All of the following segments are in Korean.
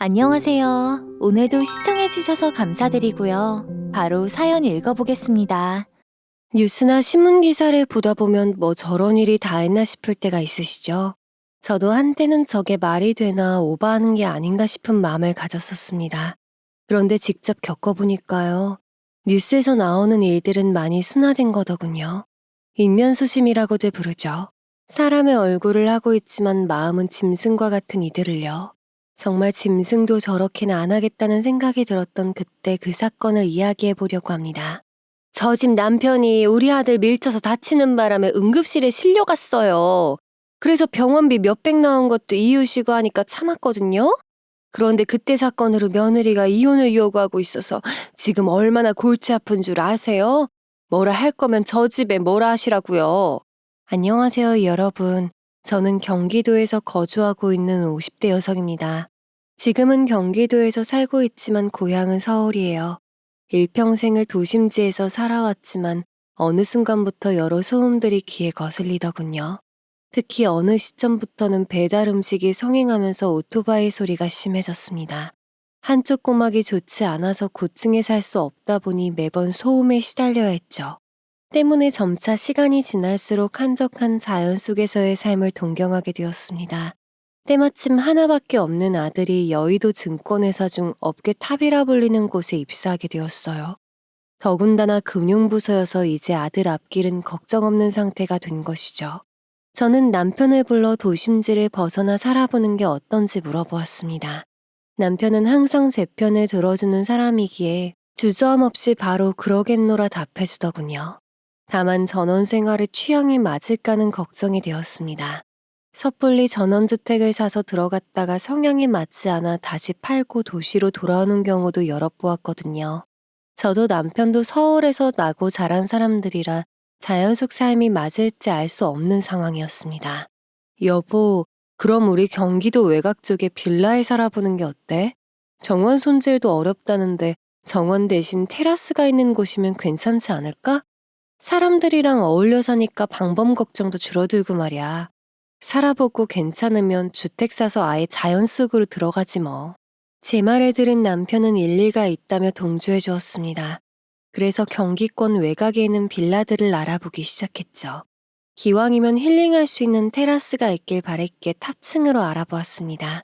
안녕하세요. 오늘도 시청해주셔서 감사드리고요. 바로 사연 읽어보겠습니다. 뉴스나 신문 기사를 보다 보면 뭐 저런 일이 다 했나 싶을 때가 있으시죠? 저도 한때는 저게 말이 되나 오버하는 게 아닌가 싶은 마음을 가졌었습니다. 그런데 직접 겪어보니까요. 뉴스에서 나오는 일들은 많이 순화된 거더군요. 인면수심이라고도 부르죠. 사람의 얼굴을 하고 있지만 마음은 짐승과 같은 이들을요. 정말 짐승도 저렇게는 안 하겠다는 생각이 들었던 그때 그 사건을 이야기해 보려고 합니다. 저 집 남편이 우리 아들 밀쳐서 다치는 바람에 응급실에 실려갔어요. 그래서 병원비 몇백 나온 것도 이유시고 하니까 참았거든요. 그런데 그때 사건으로 며느리가 이혼을 요구하고 있어서 지금 얼마나 골치 아픈 줄 아세요? 뭐라 할 거면 저 집에 뭐라 하시라고요. 안녕하세요, 여러분. 저는 경기도에서 거주하고 있는 50대 여성입니다. 지금은 경기도에서 살고 있지만 고향은 서울이에요. 일평생을 도심지에서 살아왔지만 어느 순간부터 여러 소음들이 귀에 거슬리더군요. 특히 어느 시점부터는 배달 음식이 성행하면서 오토바이 소리가 심해졌습니다. 한쪽 꼬막이 좋지 않아서 고층에 살 수 없다 보니 매번 소음에 시달려야 했죠. 때문에 점차 시간이 지날수록 한적한 자연 속에서의 삶을 동경하게 되었습니다. 때마침 하나밖에 없는 아들이 여의도 증권회사 중 업계 탑이라 불리는 곳에 입사하게 되었어요. 더군다나 금융부서여서 이제 아들 앞길은 걱정 없는 상태가 된 것이죠. 저는 남편을 불러 도심지를 벗어나 살아보는 게 어떤지 물어보았습니다. 남편은 항상 제 편을 들어주는 사람이기에 주저함 없이 바로 그러겠노라 답해주더군요. 다만 전원 생활의 취향이 맞을까는 걱정이 되었습니다. 섣불리 전원주택을 사서 들어갔다가 성향이 맞지 않아 다시 팔고 도시로 돌아오는 경우도 여러 보았거든요. 저도 남편도 서울에서 나고 자란 사람들이라 자연 속 삶이 맞을지 알 수 없는 상황이었습니다. 여보, 그럼 우리 경기도 외곽 쪽에 빌라에 살아보는 게 어때? 정원 손질도 어렵다는데 정원 대신 테라스가 있는 곳이면 괜찮지 않을까? 사람들이랑 어울려 사니까 방범 걱정도 줄어들고 말이야. 살아보고 괜찮으면 주택 사서 아예 자연 속으로 들어가지 뭐. 제 말을 들은 남편은 일리가 있다며 동조해 주었습니다. 그래서 경기권 외곽에 있는 빌라들을 알아보기 시작했죠. 기왕이면 힐링할 수 있는 테라스가 있길 바랬기에 탑층으로 알아보았습니다.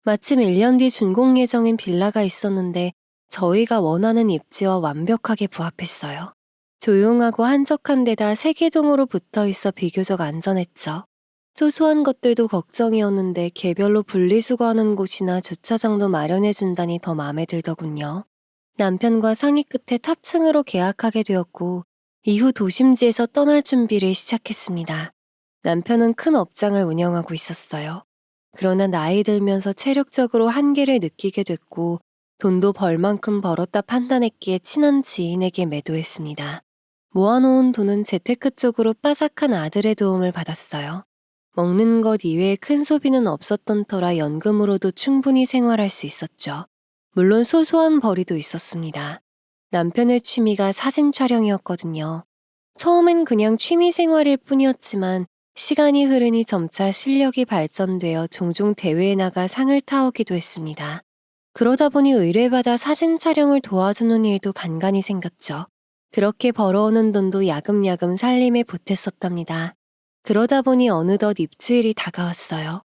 마침 1년 뒤 준공 예정인 빌라가 있었는데 저희가 원하는 입지와 완벽하게 부합했어요. 조용하고 한적한 데다 세개동으로 붙어 있어 비교적 안전했죠. 소소한 것들도 걱정이었는데 개별로 분리수거하는 곳이나 주차장도 마련해준다니 더 마음에 들더군요. 남편과 상의 끝에 탑층으로 계약하게 되었고 이후 도심지에서 떠날 준비를 시작했습니다. 남편은 큰 업장을 운영하고 있었어요. 그러나 나이 들면서 체력적으로 한계를 느끼게 됐고 돈도 벌 만큼 벌었다 판단했기에 친한 지인에게 매도했습니다. 모아놓은 돈은 재테크 쪽으로 빠삭한 아들의 도움을 받았어요. 먹는 것 이외에 큰 소비는 없었던 터라 연금으로도 충분히 생활할 수 있었죠. 물론 소소한 벌이도 있었습니다. 남편의 취미가 사진 촬영이었거든요. 처음엔 그냥 취미 생활일 뿐이었지만 시간이 흐르니 점차 실력이 발전되어 종종 대회에 나가 상을 타오기도 했습니다. 그러다 보니 의뢰받아 사진 촬영을 도와주는 일도 간간히 생겼죠. 그렇게 벌어오는 돈도 야금야금 살림에 보탰었답니다. 그러다 보니 어느덧 입주일이 다가왔어요.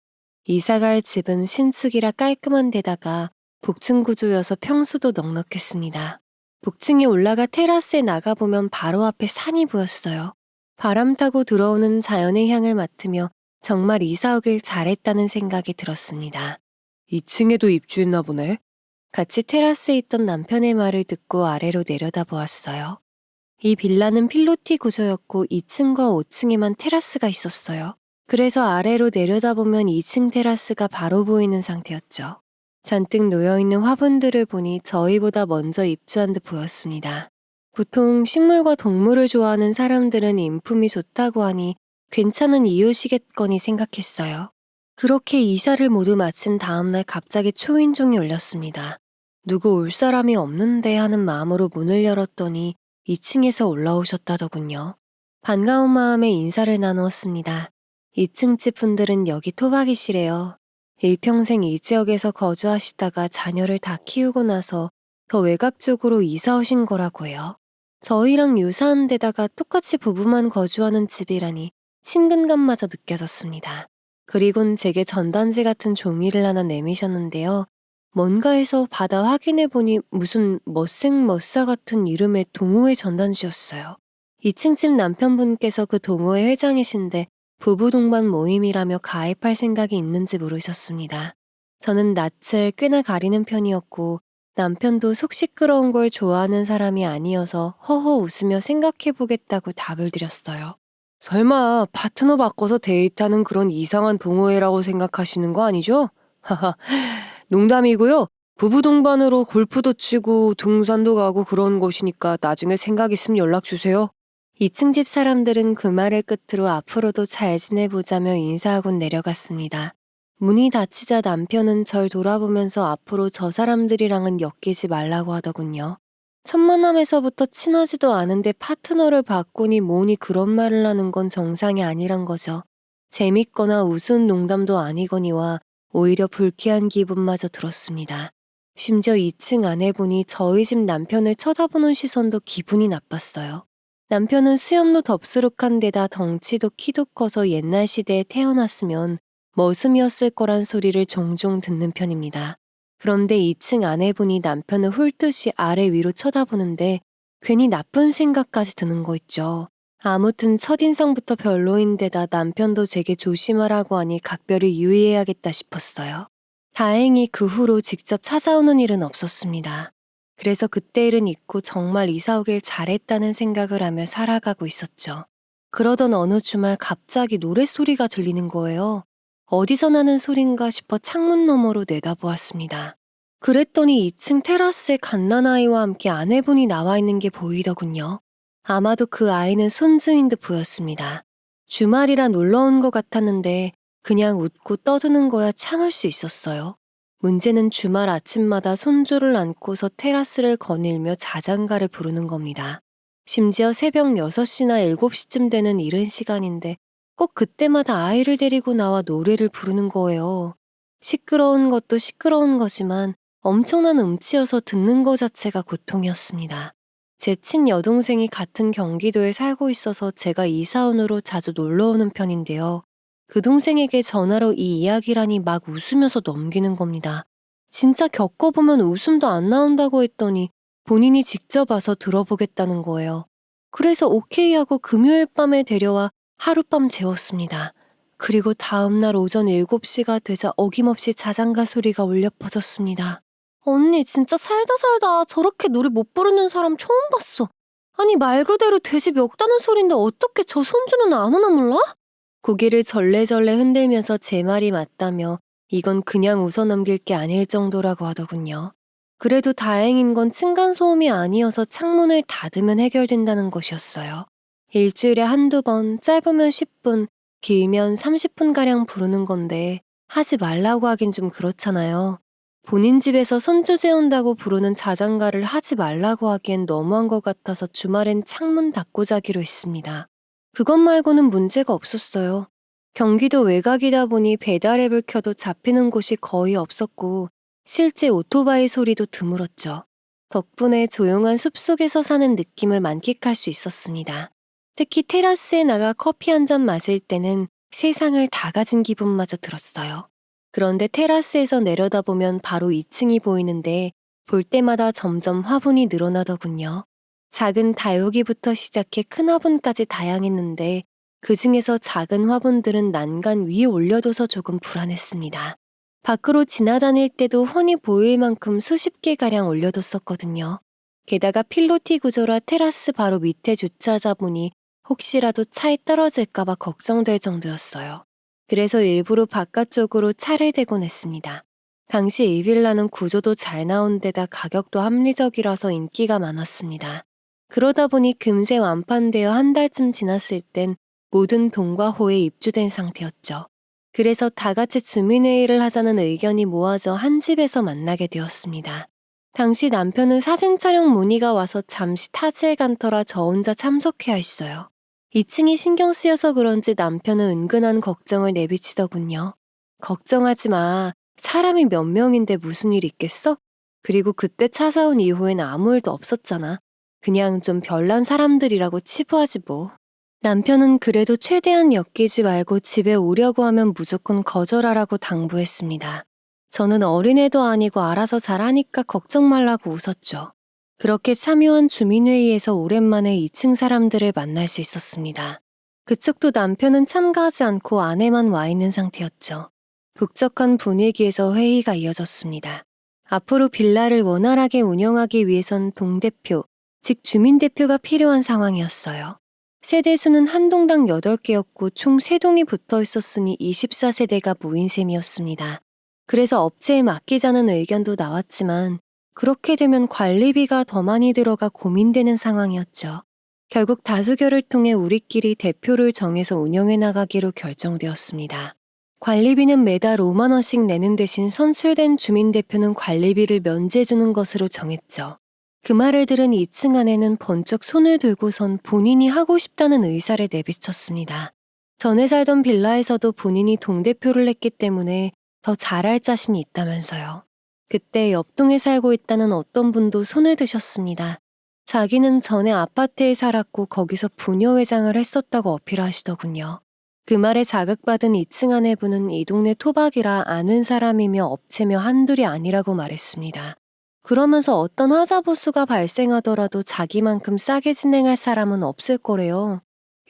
이사갈 집은 신축이라 깔끔한 데다가 복층 구조여서 평수도 넉넉했습니다. 복층에 올라가 테라스에 나가보면 바로 앞에 산이 보였어요. 바람 타고 들어오는 자연의 향을 맡으며 정말 이사 오길 잘했다는 생각이 들었습니다. 2층에도 입주했나 보네. 같이 테라스에 있던 남편의 말을 듣고 아래로 내려다보았어요. 이 빌라는 필로티 구조였고 2층과 5층에만 테라스가 있었어요. 그래서 아래로 내려다보면 2층 테라스가 바로 보이는 상태였죠. 잔뜩 놓여있는 화분들을 보니 저희보다 먼저 입주한 듯 보였습니다. 보통 식물과 동물을 좋아하는 사람들은 인품이 좋다고 하니 괜찮은 이유시겠거니 생각했어요. 그렇게 이사를 모두 마친 다음날 갑자기 초인종이 울렸습니다. 누구 올 사람이 없는데 하는 마음으로 문을 열었더니 2층에서 올라오셨다더군요. 반가운 마음에 인사를 나누었습니다. 2층 집 분들은 여기 토박이시래요. 일평생 이 지역에서 거주하시다가 자녀를 다 키우고 나서 더 외곽 쪽으로 이사 오신 거라고 해요. 저희랑 유사한 데다가 똑같이 부부만 거주하는 집이라니 친근감마저 느껴졌습니다. 그리곤 제게 전단지 같은 종이를 하나 내미셨는데요. 뭔가 해서 받아 확인해보니 무슨 멋생멋사 같은 이름의 동호회 전단지였어요. 2층 집 남편분께서 그 동호회 회장이신데 부부 동반 모임이라며 가입할 생각이 있는지 물으셨습니다. 저는 낯을 꽤나 가리는 편이었고 남편도 속 시끄러운 걸 좋아하는 사람이 아니어서 허허 웃으며 생각해보겠다고 답을 드렸어요. 설마 파트너 바꿔서 데이트하는 그런 이상한 동호회라고 생각하시는 거 아니죠? 하하, 농담이고요. 부부 동반으로 골프도 치고 등산도 가고 그런 곳이니까 나중에 생각 있으면 연락 주세요. 2층 집 사람들은 그 말을 끝으로 앞으로도 잘 지내보자며 인사하곤 내려갔습니다. 문이 닫히자 남편은 절 돌아보면서 앞으로 저 사람들이랑은 엮이지 말라고 하더군요. 첫 만남에서부터 친하지도 않은데 파트너를 바꾸니 뭐니 그런 말을 하는 건 정상이 아니란 거죠. 재밌거나 우스운 농담도 아니거니와 오히려 불쾌한 기분마저 들었습니다. 심지어 2층 아내분이 저희 집 남편을 쳐다보는 시선도 기분이 나빴어요. 남편은 수염도 덥수룩한 데다 덩치도 키도 커서 옛날 시대에 태어났으면 머슴이었을 거란 소리를 종종 듣는 편입니다. 그런데 2층 아내분이 남편을 홀듯이 아래 위로 쳐다보는데 괜히 나쁜 생각까지 드는 거 있죠. 아무튼 첫인상부터 별로인데다 남편도 제게 조심하라고 하니 각별히 유의해야겠다 싶었어요. 다행히 그 후로 직접 찾아오는 일은 없었습니다. 그래서 그때 일은 잊고 정말 이사 오길 잘했다는 생각을 하며 살아가고 있었죠. 그러던 어느 주말 갑자기 노랫소리가 들리는 거예요. 어디서 나는 소린가 싶어 창문 너머로 내다보았습니다. 그랬더니 2층 테라스에 갓난아이와 함께 아내분이 나와 있는 게 보이더군요. 아마도 그 아이는 손주인 듯 보였습니다. 주말이라 놀러 온 것 같았는데 그냥 웃고 떠드는 거야 참을 수 있었어요. 문제는 주말 아침마다 손주를 안고서 테라스를 거닐며 자장가를 부르는 겁니다. 심지어 새벽 6시나 7시쯤 되는 이른 시간인데 꼭 그때마다 아이를 데리고 나와 노래를 부르는 거예요. 시끄러운 것도 시끄러운 거지만 엄청난 음치여서 듣는 것 자체가 고통이었습니다. 제 친여동생이 같은 경기도에 살고 있어서 제가 이사온으로 자주 놀러 오는 편인데요. 그 동생에게 전화로 이 이야기라니 막 웃으면서 넘기는 겁니다. 진짜 겪어보면 웃음도 안 나온다고 했더니 본인이 직접 와서 들어보겠다는 거예요. 그래서 오케이 하고 금요일 밤에 데려와 하룻밤 재웠습니다. 그리고 다음날 오전 7시가 되자 어김없이 자장가 소리가 울려 퍼졌습니다. 언니 진짜 살다 살다 저렇게 노래 못 부르는 사람 처음 봤어. 아니 말 그대로 돼지 멱다는 소린데 어떻게 저 손주는 안 오나 몰라? 고개를 절레절레 흔들면서 제 말이 맞다며 이건 그냥 웃어넘길 게 아닐 정도라고 하더군요. 그래도 다행인 건 층간소음이 아니어서 창문을 닫으면 해결된다는 것이었어요. 일주일에 한두 번, 짧으면 10분, 길면 30분가량 부르는 건데 하지 말라고 하긴 좀 그렇잖아요. 본인 집에서 손주 재운다고 부르는 자장가를 하지 말라고 하기엔 너무한 것 같아서 주말엔 창문 닫고 자기로 했습니다. 그것 말고는 문제가 없었어요. 경기도 외곽이다 보니 배달앱을 켜도 잡히는 곳이 거의 없었고 실제 오토바이 소리도 드물었죠. 덕분에 조용한 숲속에서 사는 느낌을 만끽할 수 있었습니다. 특히 테라스에 나가 커피 한 잔 마실 때는 세상을 다 가진 기분마저 들었어요. 그런데 테라스에서 내려다보면 바로 2층이 보이는데 볼 때마다 점점 화분이 늘어나더군요. 작은 다육이부터 시작해 큰 화분까지 다양했는데 그 중에서 작은 화분들은 난간 위에 올려둬서 조금 불안했습니다. 밖으로 지나다닐 때도 훤히 보일 만큼 수십 개가량 올려뒀었거든요. 게다가 필로티 구조라 테라스 바로 밑에 주차하자보니 혹시라도 차에 떨어질까봐 걱정될 정도였어요. 그래서 일부러 바깥쪽으로 차를 대곤 했습니다. 당시 이 빌라는 구조도 잘 나온 데다 가격도 합리적이라서 인기가 많았습니다. 그러다 보니 금세 완판되어 한 달쯤 지났을 땐 모든 동과 호에 입주된 상태였죠. 그래서 다 같이 주민회의를 하자는 의견이 모아져 한 집에서 만나게 되었습니다. 당시 남편은 사진 촬영 문의가 와서 잠시 타지에 간 터라 저 혼자 참석해야 했어요. 2층이 신경 쓰여서 그런지 남편은 은근한 걱정을 내비치더군요. 걱정하지 마. 사람이 몇 명인데 무슨 일 있겠어? 그리고 그때 찾아온 이후엔 아무 일도 없었잖아. 그냥 좀 별난 사람들이라고 치부하지 뭐. 남편은 그래도 최대한 엮이지 말고 집에 오려고 하면 무조건 거절하라고 당부했습니다. 저는 어린애도 아니고 알아서 잘하니까 걱정 말라고 웃었죠. 그렇게 참여한 주민회의에서 오랜만에 2층 사람들을 만날 수 있었습니다. 그쪽도 남편은 참가하지 않고 아내만 와 있는 상태였죠. 북적한 분위기에서 회의가 이어졌습니다. 앞으로 빌라를 원활하게 운영하기 위해선 동대표, 즉 주민대표가 필요한 상황이었어요. 세대수는 한 동당 8개였고 총 3동이 붙어 있었으니 24세대가 모인 셈이었습니다. 그래서 업체에 맡기자는 의견도 나왔지만 그렇게 되면 관리비가 더 많이 들어가 고민되는 상황이었죠. 결국 다수결을 통해 우리끼리 대표를 정해서 운영해 나가기로 결정되었습니다. 관리비는 매달 5만 원씩 내는 대신 선출된 주민대표는 관리비를 면제해 주는 것으로 정했죠. 그 말을 들은 2층 아내는 번쩍 손을 들고선 본인이 하고 싶다는 의사를 내비쳤습니다. 전에 살던 빌라에서도 본인이 동대표를 했기 때문에 더 잘할 자신이 있다면서요. 그때 옆동에 살고 있다는 어떤 분도 손을 드셨습니다. 자기는 전에 아파트에 살았고 거기서 부녀회장을 했었다고 어필하시더군요. 그 말에 자극받은 2층 아내분은 이 동네 토박이라 아는 사람이며 업체며 한둘이 아니라고 말했습니다. 그러면서 어떤 하자보수가 발생하더라도 자기만큼 싸게 진행할 사람은 없을 거래요.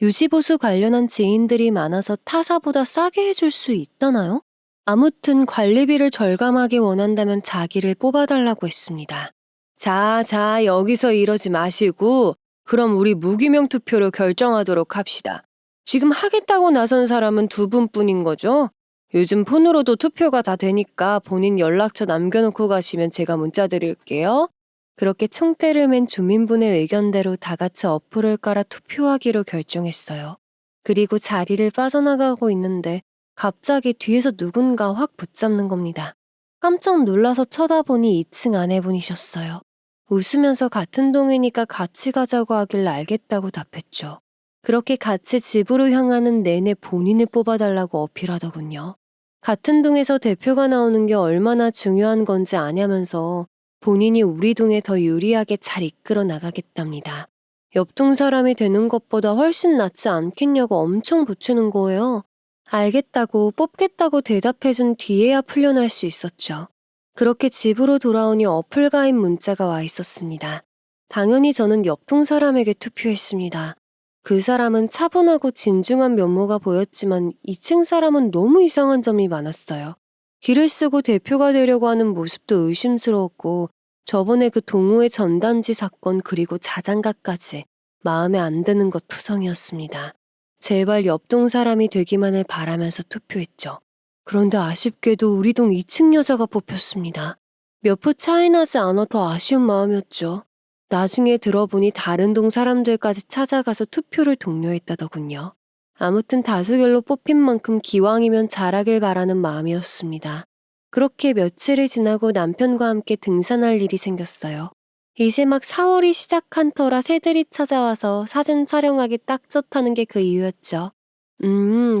유지보수 관련한 지인들이 많아서 타사보다 싸게 해줄 수 있다나요? 아무튼 관리비를 절감하기 원한다면 자기를 뽑아달라고 했습니다. 자, 여기서 이러지 마시고 그럼 우리 무기명 투표로 결정하도록 합시다. 지금 하겠다고 나선 사람은 2분뿐인 거죠? 요즘 폰으로도 투표가 다 되니까 본인 연락처 남겨놓고 가시면 제가 문자 드릴게요. 그렇게 총대를 맨 주민분의 의견대로 다 같이 어플을 깔아 투표하기로 결정했어요. 그리고 자리를 빠져나가고 있는데 갑자기 뒤에서 누군가 확 붙잡는 겁니다. 깜짝 놀라서 쳐다보니 2층 아내분이셨어요. 웃으면서 같은 동이니까 같이 가자고 하길래 알겠다고 답했죠. 그렇게 같이 집으로 향하는 내내 본인을 뽑아달라고 어필하더군요. 같은 동에서 대표가 나오는 게 얼마나 중요한 건지 아냐면서 본인이 우리 동에 더 유리하게 잘 이끌어 나가겠답니다. 옆동 사람이 되는 것보다 훨씬 낫지 않겠냐고 엄청 붙이는 거예요. 알겠다고 뽑겠다고 대답해준 뒤에야 풀려날 수 있었죠. 그렇게 집으로 돌아오니 어플 가입 문자가 와 있었습니다. 당연히 저는 옆동 사람에게 투표했습니다. 그 사람은 차분하고 진중한 면모가 보였지만 2층 사람은 너무 이상한 점이 많았어요. 길을 쓰고 대표가 되려고 하는 모습도 의심스러웠고 저번에 그 동호회 전단지 사건 그리고 자장가까지 마음에 안 드는 것 투성이었습니다. 제발 옆동 사람이 되기만을 바라면서 투표했죠. 그런데 아쉽게도 우리 동 2층 여자가 뽑혔습니다. 몇 표 차이 나지 않아 더 아쉬운 마음이었죠. 나중에 들어보니 다른 동 사람들까지 찾아가서 투표를 독려했다더군요. 아무튼 다수결로 뽑힌 만큼 기왕이면 잘하길 바라는 마음이었습니다. 그렇게 며칠이 지나고 남편과 함께 등산할 일이 생겼어요. 이제 막 4월이 시작한 터라 새들이 찾아와서 사진 촬영하기 딱 좋다는 게 그 이유였죠.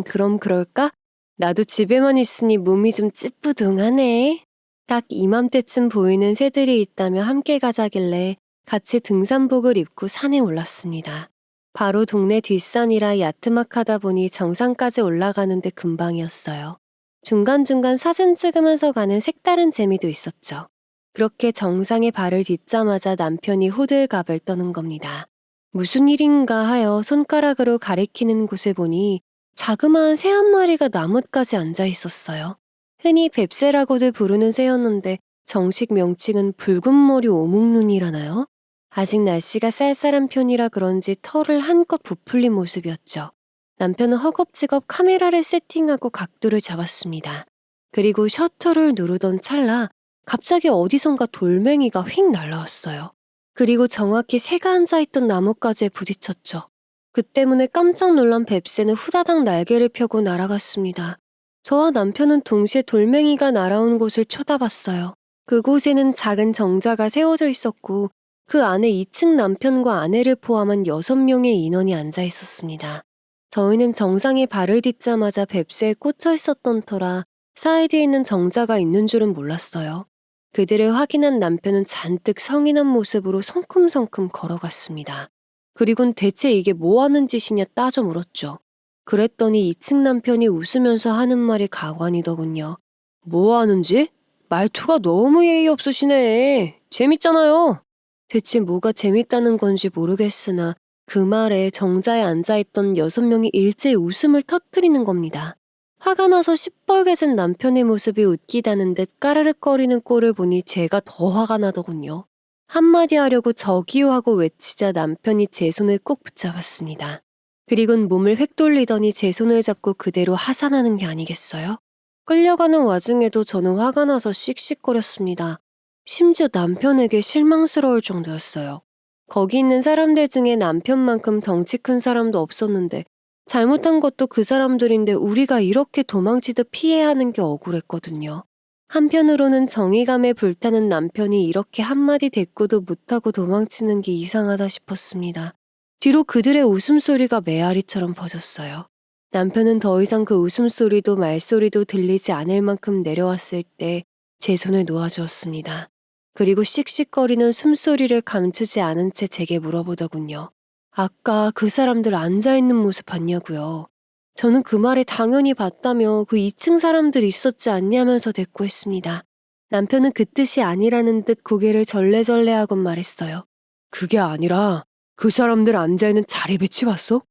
그럼 그럴까? 나도 집에만 있으니 몸이 좀 찌뿌둥하네. 딱 이맘때쯤 보이는 새들이 있다며 함께 가자길래 같이 등산복을 입고 산에 올랐습니다. 바로 동네 뒷산이라 야트막하다 보니 정상까지 올라가는데 금방이었어요. 중간중간 사진 찍으면서 가는 색다른 재미도 있었죠. 그렇게 정상에 발을 딛자마자 남편이 호들갑을 떠는 겁니다. 무슨 일인가 하여 손가락으로 가리키는 곳을 보니 자그마한 새 한 마리가 나뭇가지에 앉아 있었어요. 흔히 뱁새라고들 부르는 새였는데 정식 명칭은 붉은머리 오목눈이라나요? 아직 날씨가 쌀쌀한 편이라 그런지 털을 한껏 부풀린 모습이었죠. 남편은 허겁지겁 카메라를 세팅하고 각도를 잡았습니다. 그리고 셔터를 누르던 찰나 갑자기 어디선가 돌멩이가 휙 날라왔어요. 그리고 정확히 새가 앉아있던 나뭇가지에 부딪혔죠. 그 때문에 깜짝 놀란 뱁새는 후다닥 날개를 펴고 날아갔습니다. 저와 남편은 동시에 돌멩이가 날아온 곳을 쳐다봤어요. 그곳에는 작은 정자가 세워져 있었고 그 안에 2층 남편과 아내를 포함한 6명의 인원이 앉아 있었습니다. 저희는 정상에 발을 딛자마자 뱁새에 꽂혀 있었던 터라 사이드에 있는 정자가 있는 줄은 몰랐어요. 그들을 확인한 남편은 잔뜩 성이 난 모습으로 성큼성큼 걸어갔습니다. 그리곤 대체 이게 뭐 하는 짓이냐 따져 물었죠. 그랬더니 2층 남편이 웃으면서 하는 말이 가관이더군요. 뭐 하는지? 말투가 너무 예의 없으시네. 재밌잖아요. 대체 뭐가 재밌다는 건지 모르겠으나 그 말에 정자에 앉아있던 6명이 일제히 웃음을 터뜨리는 겁니다. 화가 나서 시뻘개진 남편의 모습이 웃기다는 듯 까르륵거리는 꼴을 보니 제가 더 화가 나더군요. 한마디 하려고 저기요 하고 외치자 남편이 제 손을 꼭 붙잡았습니다. 그리곤 몸을 획 돌리더니 제 손을 잡고 그대로 하산하는 게 아니겠어요? 끌려가는 와중에도 저는 화가 나서 씩씩거렸습니다. 심지어 남편에게 실망스러울 정도였어요. 거기 있는 사람들 중에 남편만큼 덩치 큰 사람도 없었는데 잘못한 것도 그 사람들인데 우리가 이렇게 도망치듯 피해야 하는 게 억울했거든요. 한편으로는 정의감에 불타는 남편이 이렇게 한마디 대꾸도 못하고 도망치는 게 이상하다 싶었습니다. 뒤로 그들의 웃음소리가 메아리처럼 퍼졌어요. 남편은 더 이상 그 웃음소리도 말소리도 들리지 않을 만큼 내려왔을 때 제 손을 놓아주었습니다. 그리고 씩씩거리는 숨소리를 감추지 않은 채 제게 물어보더군요. 아까 그 사람들 앉아있는 모습 봤냐고요. 저는 그 말에 당연히 봤다며 그 2층 사람들 있었지 않냐면서 대꾸했습니다. 남편은 그 뜻이 아니라는 듯 고개를 절레절레하곤 말했어요. 그게 아니라 그 사람들 앉아있는 자리 배치 봤어?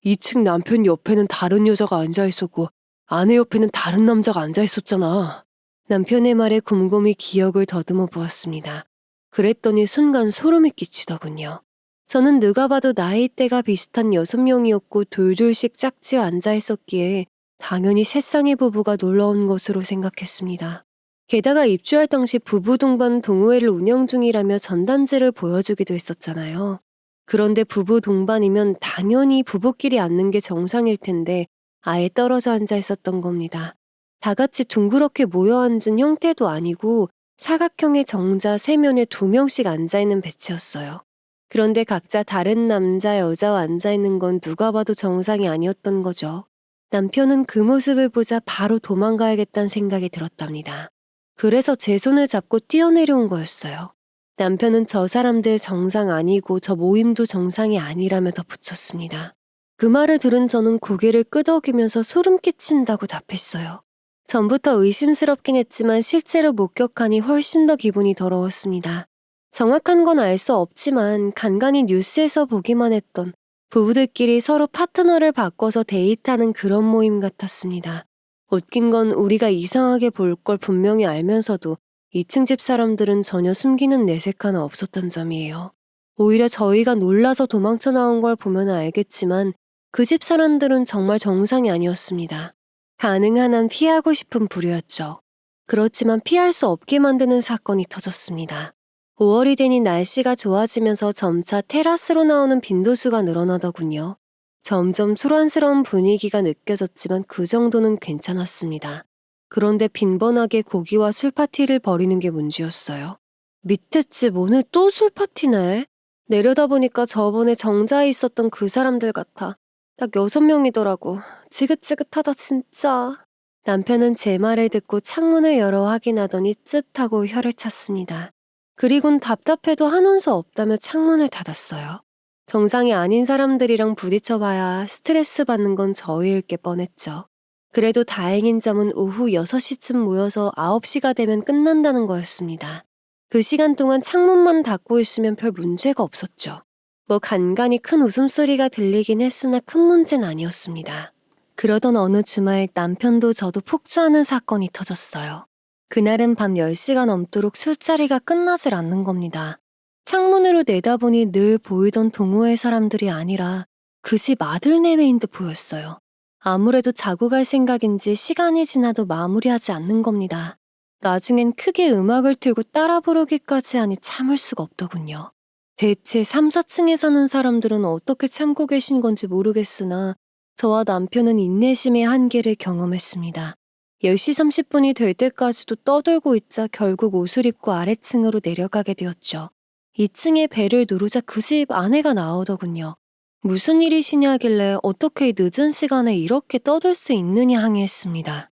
2층 남편 옆에는 다른 여자가 앉아있었고 아내 옆에는 다른 남자가 앉아있었잖아. 남편의 말에 곰곰이 기억을 더듬어 보았습니다. 그랬더니 순간 소름이 끼치더군요. 저는 누가 봐도 나이대가 비슷한 6명이었고 돌돌씩 짝지어 앉아있었기에 당연히 새쌍의 부부가 놀러온 것으로 생각했습니다. 게다가 입주할 당시 부부 동반 동호회를 운영 중이라며 전단지를 보여주기도 했었잖아요. 그런데 부부 동반이면 당연히 부부끼리 앉는 게 정상일 텐데 아예 떨어져 앉아 있었던 겁니다. 다 같이 둥그렇게 모여 앉은 형태도 아니고 사각형의 정자 세면에 2명씩 앉아있는 배치였어요. 그런데 각자 다른 남자, 여자와 앉아있는 건 누가 봐도 정상이 아니었던 거죠. 남편은 그 모습을 보자 바로 도망가야겠다는 생각이 들었답니다. 그래서 제 손을 잡고 뛰어내려온 거였어요. 남편은 저 사람들 정상 아니고 저 모임도 정상이 아니라며 덧붙였습니다. 그 말을 들은 저는 고개를 끄덕이면서 소름 끼친다고 답했어요. 전부터 의심스럽긴 했지만 실제로 목격하니 훨씬 더 기분이 더러웠습니다. 정확한 건 알 수 없지만 간간히 뉴스에서 보기만 했던 부부들끼리 서로 파트너를 바꿔서 데이트하는 그런 모임 같았습니다. 웃긴 건 우리가 이상하게 볼 걸 분명히 알면서도 2층 집 사람들은 전혀 숨기는 내색 하나 없었던 점이에요. 오히려 저희가 놀라서 도망쳐 나온 걸 보면 알겠지만 그 집 사람들은 정말 정상이 아니었습니다. 가능한 한 피하고 싶은 부류였죠. 그렇지만 피할 수 없게 만드는 사건이 터졌습니다. 5월이 되니 날씨가 좋아지면서 점차 테라스로 나오는 빈도수가 늘어나더군요. 점점 소란스러운 분위기가 느껴졌지만 그 정도는 괜찮았습니다. 그런데 빈번하게 고기와 술파티를 벌이는 게 문제였어요. 밑에 집 오늘 또 술파티네? 내려다보니까 저번에 정자에 있었던 그 사람들 같아. 딱 6명이더라고. 지긋지긋하다 진짜. 남편은 제 말을 듣고 창문을 열어 확인하더니 쯧하고 혀를 찼습니다. 그리곤 답답해도 한운 수 없다며 창문을 닫았어요. 정상이 아닌 사람들이랑 부딪혀봐야 스트레스 받는 건 저희일 게 뻔했죠. 그래도 다행인 점은 오후 6시쯤 모여서 9시가 되면 끝난다는 거였습니다. 그 시간 동안 창문만 닫고 있으면 별 문제가 없었죠. 뭐 간간히 큰 웃음소리가 들리긴 했으나 큰 문제는 아니었습니다. 그러던 어느 주말 남편도 저도 폭주하는 사건이 터졌어요. 그날은 밤 10시가 넘도록 술자리가 끝나질 않는 겁니다. 창문으로 내다보니 늘 보이던 동호회 사람들이 아니라 그 집 아들 내외인 듯 보였어요. 아무래도 자고 갈 생각인지 시간이 지나도 마무리하지 않는 겁니다. 나중엔 크게 음악을 틀고 따라 부르기까지 하니 참을 수가 없더군요. 대체 3, 4층에 사는 사람들은 어떻게 참고 계신 건지 모르겠으나 저와 남편은 인내심의 한계를 경험했습니다. 10시 30분이 될 때까지도 떠들고 있자 결국 옷을 입고 아래층으로 내려가게 되었죠. 2층에 벨을 누르자 그 집 아내가 나오더군요. 무슨 일이시냐길래 어떻게 늦은 시간에 이렇게 떠들 수 있느냐 항의했습니다.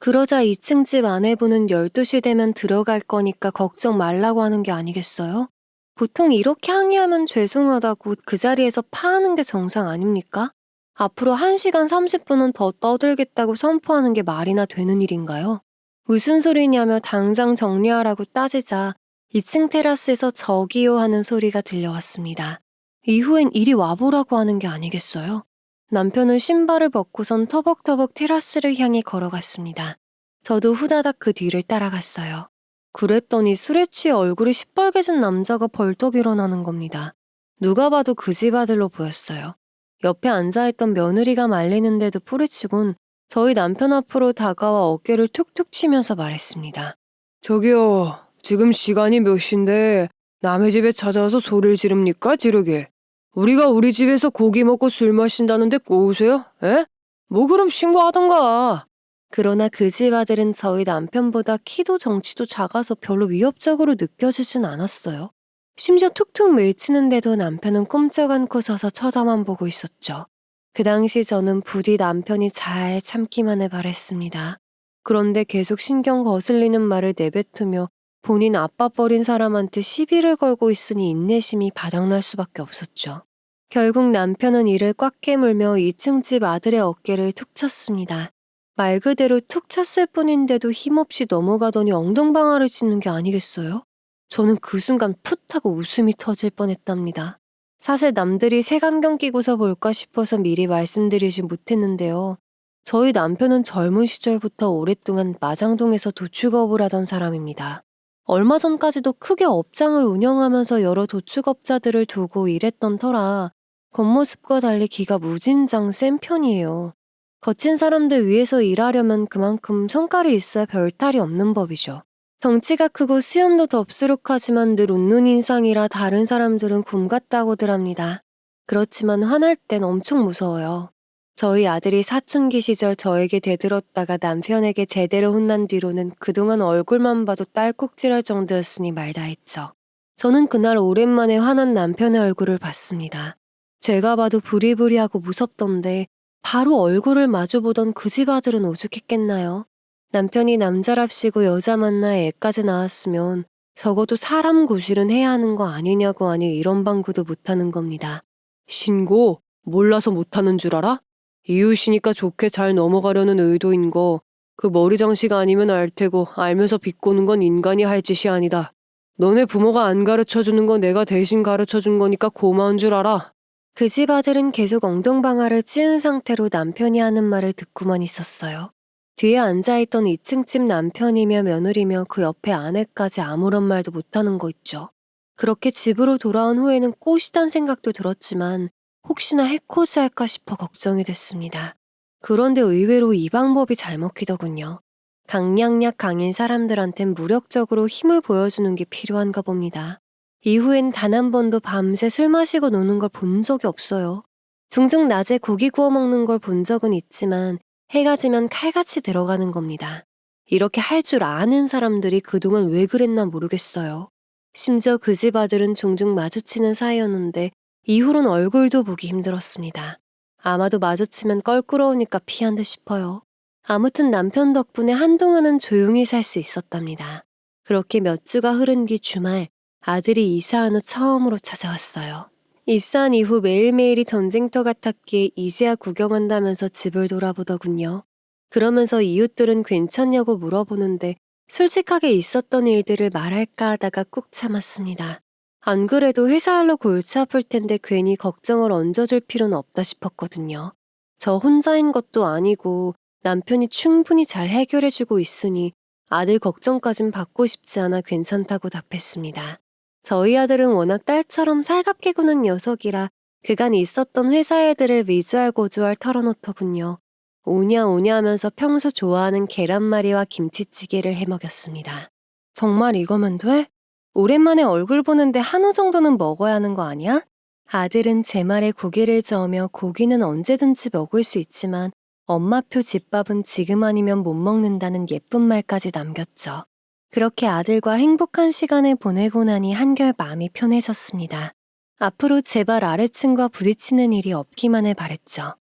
그러자 2층 집 아내분은 12시 되면 들어갈 거니까 걱정 말라고 하는 게 아니겠어요? 보통 이렇게 항의하면 죄송하다고 그 자리에서 파하는 게 정상 아닙니까? 앞으로 1시간 30분은 더 떠들겠다고 선포하는 게 말이나 되는 일인가요? 무슨 소리냐며 당장 정리하라고 따지자 2층 테라스에서 저기요 하는 소리가 들려왔습니다. 이후엔 이리 와보라고 하는 게 아니겠어요? 남편은 신발을 벗고선 터벅터벅 테라스를 향해 걸어갔습니다. 저도 후다닥 그 뒤를 따라갔어요. 그랬더니 술에 취해 얼굴이 시뻘개진 남자가 벌떡 일어나는 겁니다. 누가 봐도 그 집 아들로 보였어요. 옆에 앉아있던 며느리가 말리는데도 뿌리치곤 저희 남편 앞으로 다가와 어깨를 툭툭 치면서 말했습니다. 저기요, 지금 시간이 몇 시인데 남의 집에 찾아와서 소리를 지릅니까, 지르게? 우리가 우리 집에서 고기 먹고 술 마신다는데 꼬우세요? 에? 뭐 그럼 신고하던가. 그러나 그 집 아들은 저희 남편보다 키도 정치도 작아서 별로 위협적으로 느껴지진 않았어요. 심지어 툭툭 밀치는데도 남편은 꼼짝 않고 서서 쳐다만 보고 있었죠. 그 당시 저는 부디 남편이 잘 참기만을 바랬습니다. 그런데 계속 신경 거슬리는 말을 내뱉으며 본인 아빠 버린 사람한테 시비를 걸고 있으니 인내심이 바닥날 수밖에 없었죠. 결국 남편은 이를 꽉 깨물며 2층 집 아들의 어깨를 툭 쳤습니다. 말 그대로 툭 쳤을 뿐인데도 힘없이 넘어가더니 엉덩방아를 찢는 게 아니겠어요? 저는 그 순간 풋 하고 웃음이 터질 뻔했답니다. 사실 남들이 색안경 끼고서 볼까 싶어서 미리 말씀드리지 못했는데요. 저희 남편은 젊은 시절부터 오랫동안 마장동에서 도축업을 하던 사람입니다. 얼마 전까지도 크게 업장을 운영하면서 여러 도축업자들을 두고 일했던 터라 겉모습과 달리 기가 무진장 센 편이에요. 거친 사람들 위해서 일하려면 그만큼 성깔이 있어야 별 탈이 없는 법이죠. 덩치가 크고 수염도 덥수룩하지만 늘 웃는 인상이라 다른 사람들은 곰 같다고들 합니다. 그렇지만 화날 땐 엄청 무서워요. 저희 아들이 사춘기 시절 저에게 대들었다가 남편에게 제대로 혼난 뒤로는 그동안 얼굴만 봐도 딸꾹질할 정도였으니 말다 했죠. 저는 그날 오랜만에 화난 남편의 얼굴을 봤습니다. 제가 봐도 부리부리하고 무섭던데 바로 얼굴을 마주보던 그 집 아들은 오죽했겠나요? 남편이 남자랍시고 여자 만나 애까지 낳았으면 적어도 사람 구실은 해야 하는 거 아니냐고 하니 이런 방구도 못하는 겁니다. 신고? 몰라서 못하는 줄 알아? 이웃이니까 좋게 잘 넘어가려는 의도인 거. 그 머리 장식 아니면 알 테고 알면서 비꼬는 건 인간이 할 짓이 아니다. 너네 부모가 안 가르쳐주는 거 내가 대신 가르쳐준 거니까 고마운 줄 알아. 그 집 아들은 계속 엉덩방아를 찌은 상태로 남편이 하는 말을 듣고만 있었어요. 뒤에 앉아있던 2층 집 남편이며 며느리며 그 옆에 아내까지 아무런 말도 못하는 거 있죠. 그렇게 집으로 돌아온 후에는 꼬시단 생각도 들었지만 혹시나 해코지 할까 싶어 걱정이 됐습니다. 그런데 의외로 이 방법이 잘 먹히더군요. 강약약 강인 사람들한텐 무력적으로 힘을 보여주는 게 필요한가 봅니다. 이후엔 단 한 번도 밤새 술 마시고 노는 걸 본 적이 없어요. 종종 낮에 고기 구워 먹는 걸 본 적은 있지만 해가 지면 칼같이 들어가는 겁니다. 이렇게 할 줄 아는 사람들이 그동안 왜 그랬나 모르겠어요. 심지어 그 집 아들은 종종 마주치는 사이였는데 이후론 얼굴도 보기 힘들었습니다. 아마도 마주치면 껄끄러우니까 피한 듯 싶어요. 아무튼 남편 덕분에 한동안은 조용히 살 수 있었답니다. 그렇게 몇 주가 흐른 뒤 주말 아들이 이사한 후 처음으로 찾아왔어요. 입사한 이후 매일매일이 전쟁터 같았기에 이제야 구경한다면서 집을 돌아보더군요. 그러면서 이웃들은 괜찮냐고 물어보는데 솔직하게 있었던 일들을 말할까 하다가 꾹 참았습니다. 안 그래도 회사 일로 골치 아플 텐데 괜히 걱정을 얹어줄 필요는 없다 싶었거든요. 저 혼자인 것도 아니고 남편이 충분히 잘 해결해주고 있으니 아들 걱정까진 받고 싶지 않아 괜찮다고 답했습니다. 저희 아들은 워낙 딸처럼 살갑게 구는 녀석이라 그간 있었던 회사 일들을 위주알고주알 털어놓더군요. 오냐 오냐 하면서 평소 좋아하는 계란말이와 김치찌개를 해먹였습니다. 정말 이거면 돼? 오랜만에 얼굴 보는데 한우 정도는 먹어야 하는 거 아니야? 아들은 제 말에 고개를 저으며 고기는 언제든지 먹을 수 있지만 엄마표 집밥은 지금 아니면 못 먹는다는 예쁜 말까지 남겼죠. 그렇게 아들과 행복한 시간을 보내고 나니 한결 마음이 편해졌습니다. 앞으로 제발 아래층과 부딪히는 일이 없기만을 바랬죠.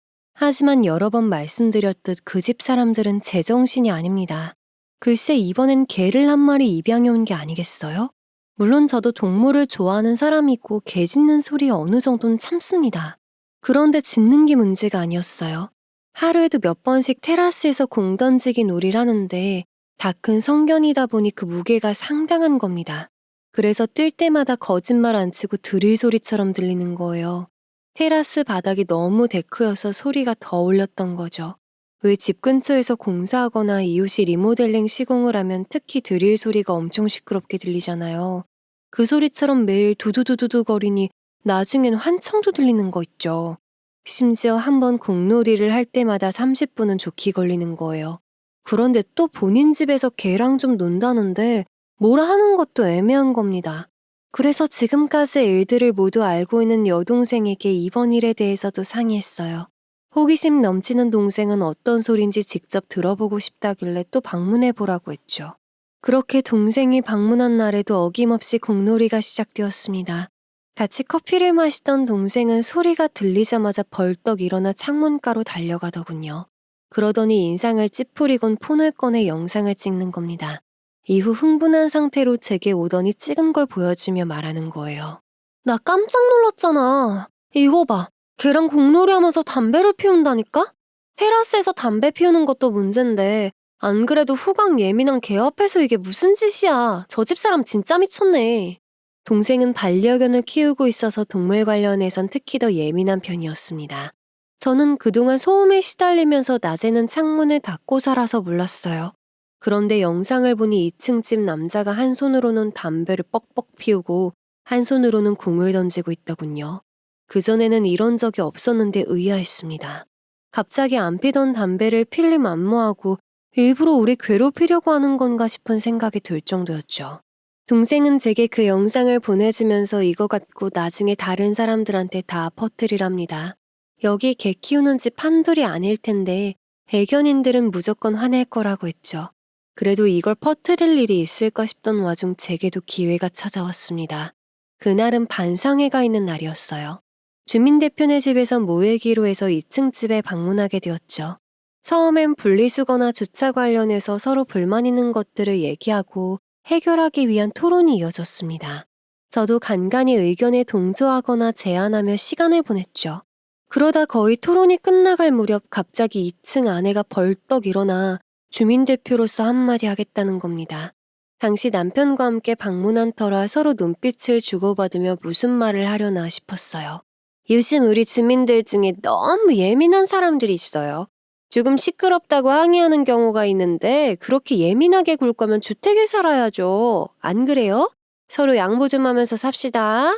하지만 여러 번 말씀드렸듯 그 집 사람들은 제정신이 아닙니다. 글쎄 이번엔 개를 한 마리 입양해 온 게 아니겠어요? 물론 저도 동물을 좋아하는 사람이고 개 짖는 소리 어느 정도는 참습니다. 그런데 짖는 게 문제가 아니었어요. 하루에도 몇 번씩 테라스에서 공 던지기 놀이를 하는데 다 큰 성견이다 보니 그 무게가 상당한 겁니다. 그래서 뛸 때마다 거짓말 안 치고 드릴 소리처럼 들리는 거예요. 테라스 바닥이 너무 데크여서 소리가 더 울렸던 거죠. 왜 집 근처에서 공사하거나 이웃이 리모델링 시공을 하면 특히 드릴 소리가 엄청 시끄럽게 들리잖아요. 그 소리처럼 매일 두두두두두 거리니 나중엔 환청도 들리는 거 있죠. 심지어 한번 공놀이를 할 때마다 30분은 좋게 걸리는 거예요. 그런데 또 본인 집에서 개랑 좀 논다는데 뭐라 하는 것도 애매한 겁니다. 그래서 지금까지 일들을 모두 알고 있는 여동생에게 이번 일에 대해서도 상의했어요. 호기심 넘치는 동생은 어떤 소린지 직접 들어보고 싶다길래 또 방문해보라고 했죠. 그렇게 동생이 방문한 날에도 어김없이 공놀이가 시작되었습니다. 같이 커피를 마시던 동생은 소리가 들리자마자 벌떡 일어나 창문가로 달려가더군요. 그러더니 인상을 찌푸리곤 폰을 꺼내 영상을 찍는 겁니다. 이후 흥분한 상태로 제게 오더니 찍은 걸 보여주며 말하는 거예요. 나 깜짝 놀랐잖아. 이거 봐. 걔랑 공놀이 하면서 담배를 피운다니까? 테라스에서 담배 피우는 것도 문제인데 안 그래도 후각 예민한 걔 앞에서 이게 무슨 짓이야. 저 집사람 진짜 미쳤네. 동생은 반려견을 키우고 있어서 동물 관련해선 특히 더 예민한 편이었습니다. 저는 그동안 소음에 시달리면서 낮에는 창문을 닫고 살아서 몰랐어요. 그런데 영상을 보니 2층 집 남자가 한 손으로는 담배를 뻑뻑 피우고 한 손으로는 공을 던지고 있더군요. 그전에는 이런 적이 없었는데 의아했습니다. 갑자기 안 피던 담배를 필름 안모하고 일부러 우리 괴롭히려고 하는 건가 싶은 생각이 들 정도였죠. 동생은 제게 그 영상을 보내주면서 이거 갖고 나중에 다른 사람들한테 다 퍼뜨리랍니다. 여기 개 키우는 집 한둘이 아닐 텐데 애견인들은 무조건 화낼 거라고 했죠. 그래도 이걸 퍼뜨릴 일이 있을까 싶던 와중 제게도 기회가 찾아왔습니다. 그날은 반상회가 있는 날이었어요. 주민대표네 집에서 모이기로 해서 2층 집에 방문하게 되었죠. 처음엔 분리수거나 주차 관련해서 서로 불만 있는 것들을 얘기하고 해결하기 위한 토론이 이어졌습니다. 저도 간간히 의견에 동조하거나 제안하며 시간을 보냈죠. 그러다 거의 토론이 끝나갈 무렵 갑자기 2층 아내가 벌떡 일어나 주민대표로서 한마디 하겠다는 겁니다. 당시 남편과 함께 방문한 터라 서로 눈빛을 주고받으며 무슨 말을 하려나 싶었어요. 요즘 우리 주민들 중에 너무 예민한 사람들이 있어요. 조금 시끄럽다고 항의하는 경우가 있는데 그렇게 예민하게 굴 거면 주택에 살아야죠. 안 그래요? 서로 양보 좀 하면서 삽시다.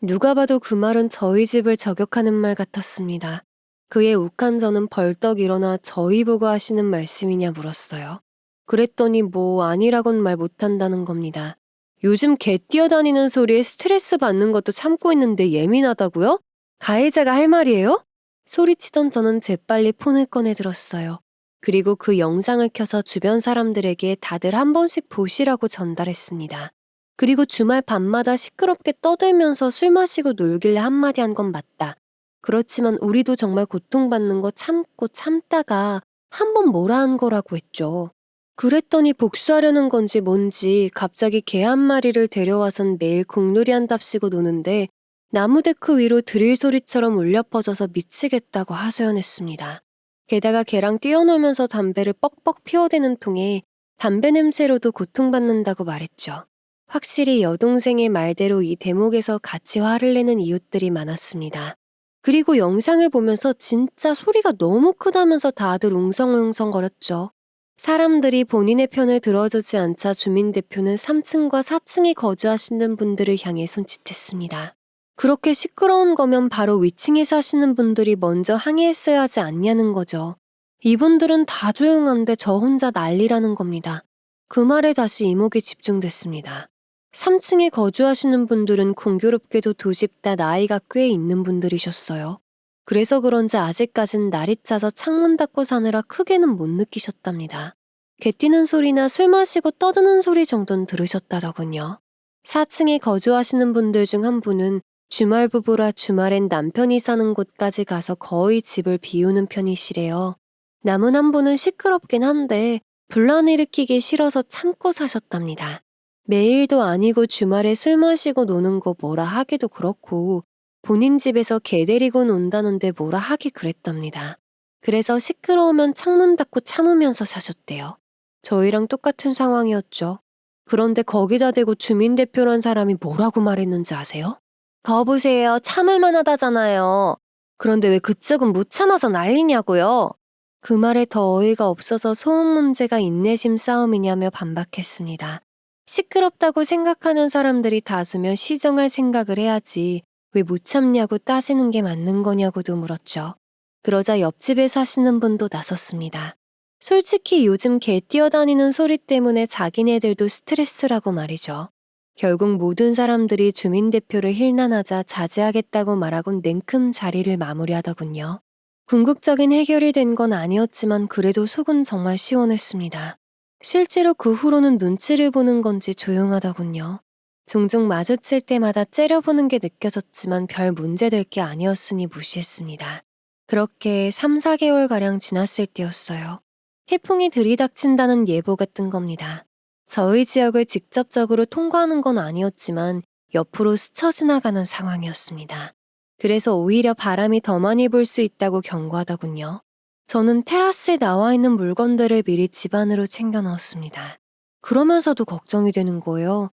누가 봐도 그 말은 저희 집을 저격하는 말 같았습니다. 그에 욱한 저는 벌떡 일어나 저희 보고 하시는 말씀이냐 물었어요. 그랬더니 뭐 아니라곤 말 못한다는 겁니다. 요즘 개 뛰어다니는 소리에 스트레스 받는 것도 참고 있는데 예민하다고요? 가해자가 할 말이에요? 소리치던 저는 재빨리 폰을 꺼내 들었어요. 그리고 그 영상을 켜서 주변 사람들에게 다들 한 번씩 보시라고 전달했습니다. 그리고 주말 밤마다 시끄럽게 떠들면서 술 마시고 놀길래 한마디 한 건 맞다. 그렇지만 우리도 정말 고통받는 거 참고 참다가 한 번 뭐라 한 거라고 했죠. 그랬더니 복수하려는 건지 뭔지 갑자기 개 한 마리를 데려와선 매일 공놀이 한답시고 노는데 나무 데크 위로 드릴 소리처럼 울려 퍼져서 미치겠다고 하소연했습니다. 게다가 개랑 뛰어놀면서 담배를 뻑뻑 피워대는 통에 담배 냄새로도 고통받는다고 말했죠. 확실히 여동생의 말대로 이 대목에서 같이 화를 내는 이웃들이 많았습니다. 그리고 영상을 보면서 진짜 소리가 너무 크다면서 다들 웅성웅성거렸죠. 사람들이 본인의 편을 들어주지 않자 주민대표는 3층과 4층에 거주하시는 분들을 향해 손짓했습니다. 그렇게 시끄러운 거면 바로 위층에 사시는 분들이 먼저 항의했어야 하지 않냐는 거죠. 이분들은 다 조용한데 저 혼자 난리라는 겁니다. 그 말에 다시 이목이 집중됐습니다. 3층에 거주하시는 분들은 공교롭게도 두 집 다 나이가 꽤 있는 분들이셨어요. 그래서 그런지 아직까진 날이 차서 창문 닫고 사느라 크게는 못 느끼셨답니다. 개 뛰는 소리나 술 마시고 떠드는 소리 정도는 들으셨다더군요. 4층에 거주하시는 분들 중 한 분은 주말 부부라 주말엔 남편이 사는 곳까지 가서 거의 집을 비우는 편이시래요. 남은 한 분은 시끄럽긴 한데 분란 일으키기 싫어서 참고 사셨답니다. 매일도 아니고 주말에 술 마시고 노는 거 뭐라 하기도 그렇고 본인 집에서 개 데리고 논다는데 뭐라 하기 그랬답니다. 그래서 시끄러우면 창문 닫고 참으면서 사셨대요. 저희랑 똑같은 상황이었죠. 그런데 거기다 대고 주민대표란 사람이 뭐라고 말했는지 아세요? 더 보세요. 참을 만하다잖아요. 그런데 왜 그쪽은 못 참아서 난리냐고요? 그 말에 더 어이가 없어서 소음 문제가 인내심 싸움이냐며 반박했습니다. 시끄럽다고 생각하는 사람들이 다수면 시정할 생각을 해야지 왜 못 참냐고 따지는 게 맞는 거냐고도 물었죠. 그러자 옆집에 사시는 분도 나섰습니다. 솔직히 요즘 개 뛰어다니는 소리 때문에 자기네들도 스트레스라고 말이죠. 결국 모든 사람들이 주민대표를 힐난하자 자제하겠다고 말하곤 냉큼 자리를 마무리하더군요. 궁극적인 해결이 된 건 아니었지만 그래도 속은 정말 시원했습니다. 실제로 그 후로는 눈치를 보는 건지 조용하더군요. 종종 마주칠 때마다 째려보는 게 느껴졌지만 별 문제될 게 아니었으니 무시했습니다. 그렇게 3, 4개월가량 지났을 때였어요. 태풍이 들이닥친다는 예보가 뜬 겁니다. 저희 지역을 직접적으로 통과하는 건 아니었지만 옆으로 스쳐 지나가는 상황이었습니다. 그래서 오히려 바람이 더 많이 불 수 있다고 경고하더군요. 저는 테라스에 나와 있는 물건들을 미리 집 안으로 챙겨 넣었습니다. 그러면서도 걱정이 되는 거예요.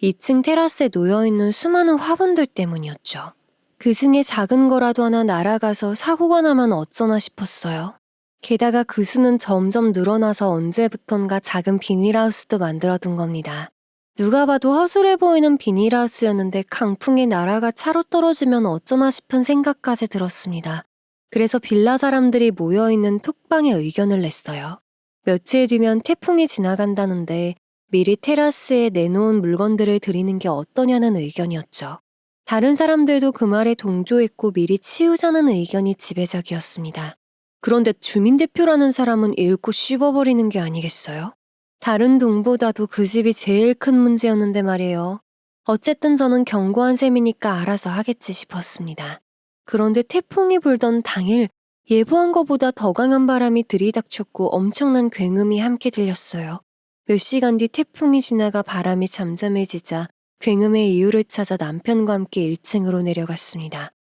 2층 테라스에 놓여있는 수많은 화분들 때문이었죠. 그 중에 작은 거라도 하나 날아가서 사고가 나면 어쩌나 싶었어요. 게다가 그 수는 점점 늘어나서 언제부턴가 작은 비닐하우스도 만들어둔 겁니다. 누가 봐도 허술해 보이는 비닐하우스였는데 강풍에 나라가 차로 떨어지면 어쩌나 싶은 생각까지 들었습니다. 그래서 빌라 사람들이 모여있는 톡방에 의견을 냈어요. 며칠 뒤면 태풍이 지나간다는데 미리 테라스에 내놓은 물건들을 드리는 게 어떠냐는 의견이었죠. 다른 사람들도 그 말에 동조했고 미리 치우자는 의견이 지배적이었습니다. 그런데 주민대표라는 사람은 읽고 씹어버리는 게 아니겠어요? 다른 동보다도 그 집이 제일 큰 문제였는데 말이에요. 어쨌든 저는 경고한 셈이니까 알아서 하겠지 싶었습니다. 그런데 태풍이 불던 당일 예보한 것보다 더 강한 바람이 들이닥쳤고 엄청난 굉음이 함께 들렸어요. 몇 시간 뒤 태풍이 지나가 바람이 잠잠해지자 굉음의 이유를 찾아 남편과 함께 1층으로 내려갔습니다.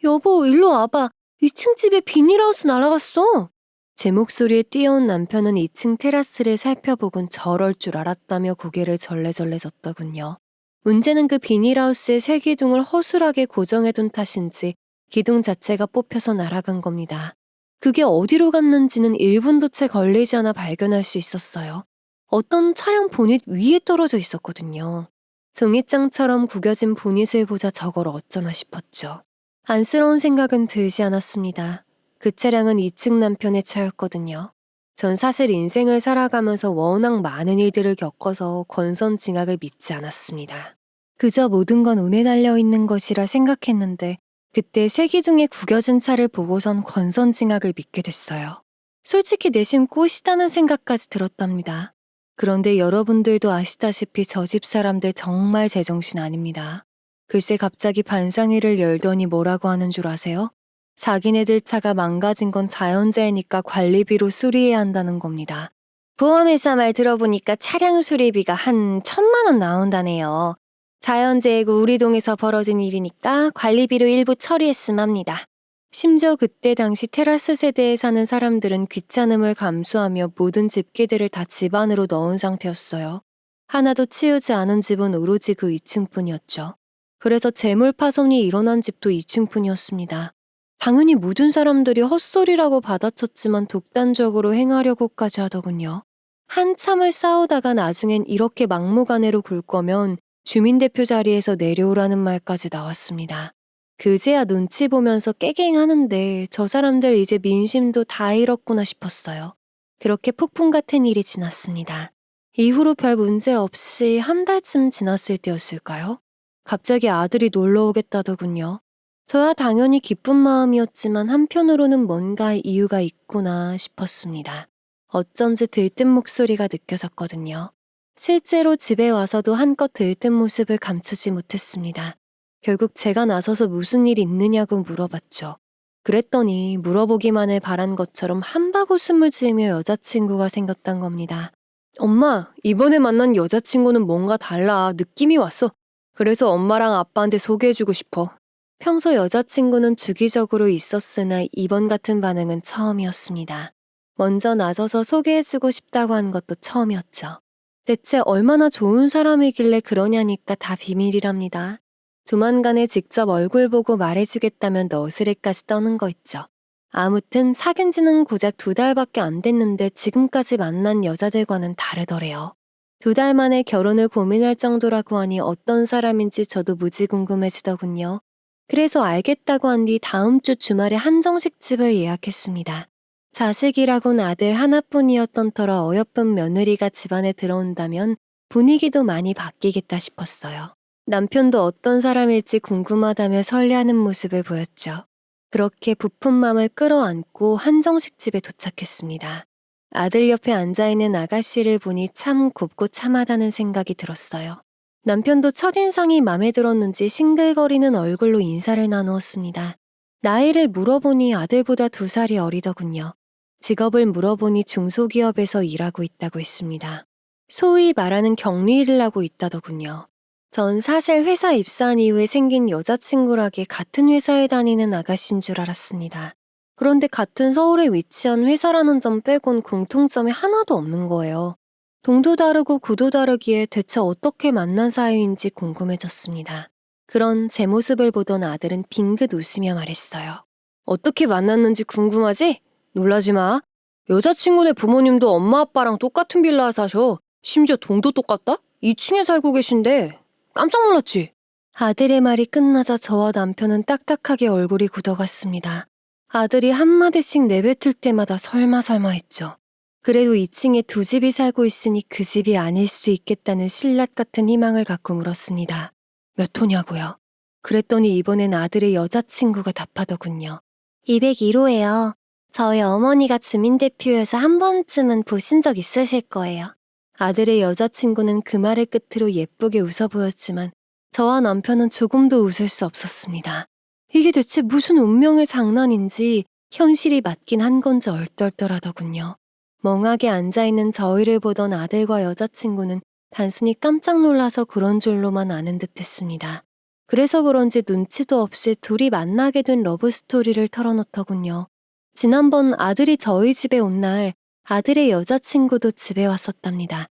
여보, 일로 와봐. 2층 집에 비닐하우스 날아갔어. 제 목소리에 뛰어온 남편은 2층 테라스를 살펴보곤 저럴 줄 알았다며 고개를 절레절레 젓더군요. 문제는 그 비닐하우스의 새 기둥을 허술하게 고정해둔 탓인지 기둥 자체가 뽑혀서 날아간 겁니다. 그게 어디로 갔는지는 1분도 채 걸리지 않아 발견할 수 있었어요. 어떤 차량 보닛 위에 떨어져 있었거든요. 종이장처럼 구겨진 보닛을 보자 저걸 어쩌나 싶었죠. 안쓰러운 생각은 들지 않았습니다. 그 차량은 2층 남편의 차였거든요. 전 사실 인생을 살아가면서 워낙 많은 일들을 겪어서 권선징악을 믿지 않았습니다. 그저 모든 건 운에 달려있는 것이라 생각했는데 그때 세기둥에 구겨진 차를 보고선 권선징악을 믿게 됐어요. 솔직히 내심 꽃이다는 생각까지 들었답니다. 그런데 여러분들도 아시다시피 저 집 사람들 정말 제정신 아닙니다. 글쎄 갑자기 반상회를 열더니 뭐라고 하는 줄 아세요? 자기네들 차가 망가진 건 자연재해니까 관리비로 수리해야 한다는 겁니다. 보험회사 말 들어보니까 차량 수리비가 한 1,000만 원 나온다네요. 자연재해고 우리 동에서 벌어진 일이니까 관리비로 일부 처리했음 합니다. 심지어 그때 당시 테라스 세대에 사는 사람들은 귀찮음을 감수하며 모든 집기들을 다 집 안으로 넣은 상태였어요. 하나도 치우지 않은 집은 오로지 그 2층뿐이었죠. 그래서 재물 파손이 일어난 집도 2층뿐이었습니다. 당연히 모든 사람들이 헛소리라고 받아쳤지만 독단적으로 행하려고까지 하더군요. 한참을 싸우다가 나중엔 이렇게 막무가내로 굴 거면 주민대표 자리에서 내려오라는 말까지 나왔습니다. 그제야 눈치 보면서 깨갱하는데 저 사람들 이제 민심도 다 잃었구나 싶었어요. 그렇게 폭풍 같은 일이 지났습니다. 이후로 별 문제 없이 한 달쯤 지났을 때였을까요? 갑자기 아들이 놀러 오겠다더군요. 저야 당연히 기쁜 마음이었지만 한편으로는 뭔가 이유가 있구나 싶었습니다. 어쩐지 들뜬 목소리가 느껴졌거든요. 실제로 집에 와서도 한껏 들뜬 모습을 감추지 못했습니다. 결국 제가 나서서 무슨 일 있느냐고 물어봤죠. 그랬더니 물어보기만을 바란 것처럼 한바구음을 지으며 여자친구가 생겼단 겁니다. 엄마, 이번에 만난 여자친구는 뭔가 달라. 느낌이 왔어. 그래서 엄마랑 아빠한테 소개해주고 싶어. 평소 여자친구는 주기적으로 있었으나 이번 같은 반응은 처음이었습니다. 먼저 나서서 소개해주고 싶다고 한 것도 처음이었죠. 대체 얼마나 좋은 사람이길래 그러냐니까 다 비밀이랍니다. 조만간에 직접 얼굴 보고 말해주겠다면 너스레까지 떠는 거 있죠. 아무튼 사귄 지는 고작 2달밖에 안 됐는데 지금까지 만난 여자들과는 다르더래요. 2달 만에 결혼을 고민할 정도라고 하니 어떤 사람인지 저도 무지 궁금해지더군요. 그래서 알겠다고 한 뒤 다음 주 주말에 한정식 집을 예약했습니다. 자식이라곤 아들 하나뿐이었던 터라 어여쁜 며느리가 집안에 들어온다면 분위기도 많이 바뀌겠다 싶었어요. 남편도 어떤 사람일지 궁금하다며 설레하는 모습을 보였죠. 그렇게 부푼 맘을 끌어안고 한정식 집에 도착했습니다. 아들 옆에 앉아있는 아가씨를 보니 참 곱고 참하다는 생각이 들었어요. 남편도 첫인상이 마음에 들었는지 싱글거리는 얼굴로 인사를 나누었습니다. 나이를 물어보니 아들보다 2살이 어리더군요. 직업을 물어보니 중소기업에서 일하고 있다고 했습니다. 소위 말하는 격리일을 하고 있다더군요. 전 사실 회사 입사한 이후에 생긴 여자친구라기에 같은 회사에 다니는 아가씨인 줄 알았습니다. 그런데 같은 서울에 위치한 회사라는 점 빼곤 공통점이 하나도 없는 거예요. 동도 다르고 구도 다르기에 대체 어떻게 만난 사이인지 궁금해졌습니다. 그런 제 모습을 보던 아들은 빙긋 웃으며 말했어요. 어떻게 만났는지 궁금하지? 놀라지 마. 여자친구네 부모님도 엄마 아빠랑 똑같은 빌라에 사셔. 심지어 동도 똑같다? 2층에 살고 계신데. 깜짝 놀랐지? 아들의 말이 끝나자 저와 남편은 딱딱하게 얼굴이 굳어갔습니다. 아들이 한마디씩 내뱉을 때마다 설마 했죠. 그래도 2층에 2집이 살고 있으니 그 집이 아닐 수도 있겠다는 신랄 같은 희망을 갖고 물었습니다. 몇 호냐고요? 그랬더니 이번엔 아들의 여자친구가 답하더군요. 201호예요. 저희 어머니가 주민대표여서 한 번쯤은 보신 적 있으실 거예요. 아들의 여자친구는 그 말을 끝으로 예쁘게 웃어 보였지만 저와 남편은 조금도 웃을 수 없었습니다. 이게 대체 무슨 운명의 장난인지 현실이 맞긴 한 건지 얼떨떨하더군요. 멍하게 앉아있는 저희를 보던 아들과 여자친구는 단순히 깜짝 놀라서 그런 줄로만 아는 듯했습니다. 그래서 그런지 눈치도 없이 둘이 만나게 된 러브스토리를 털어놓더군요. 지난번 아들이 저희 집에 온 날 아들의 여자친구도 집에 왔었답니다.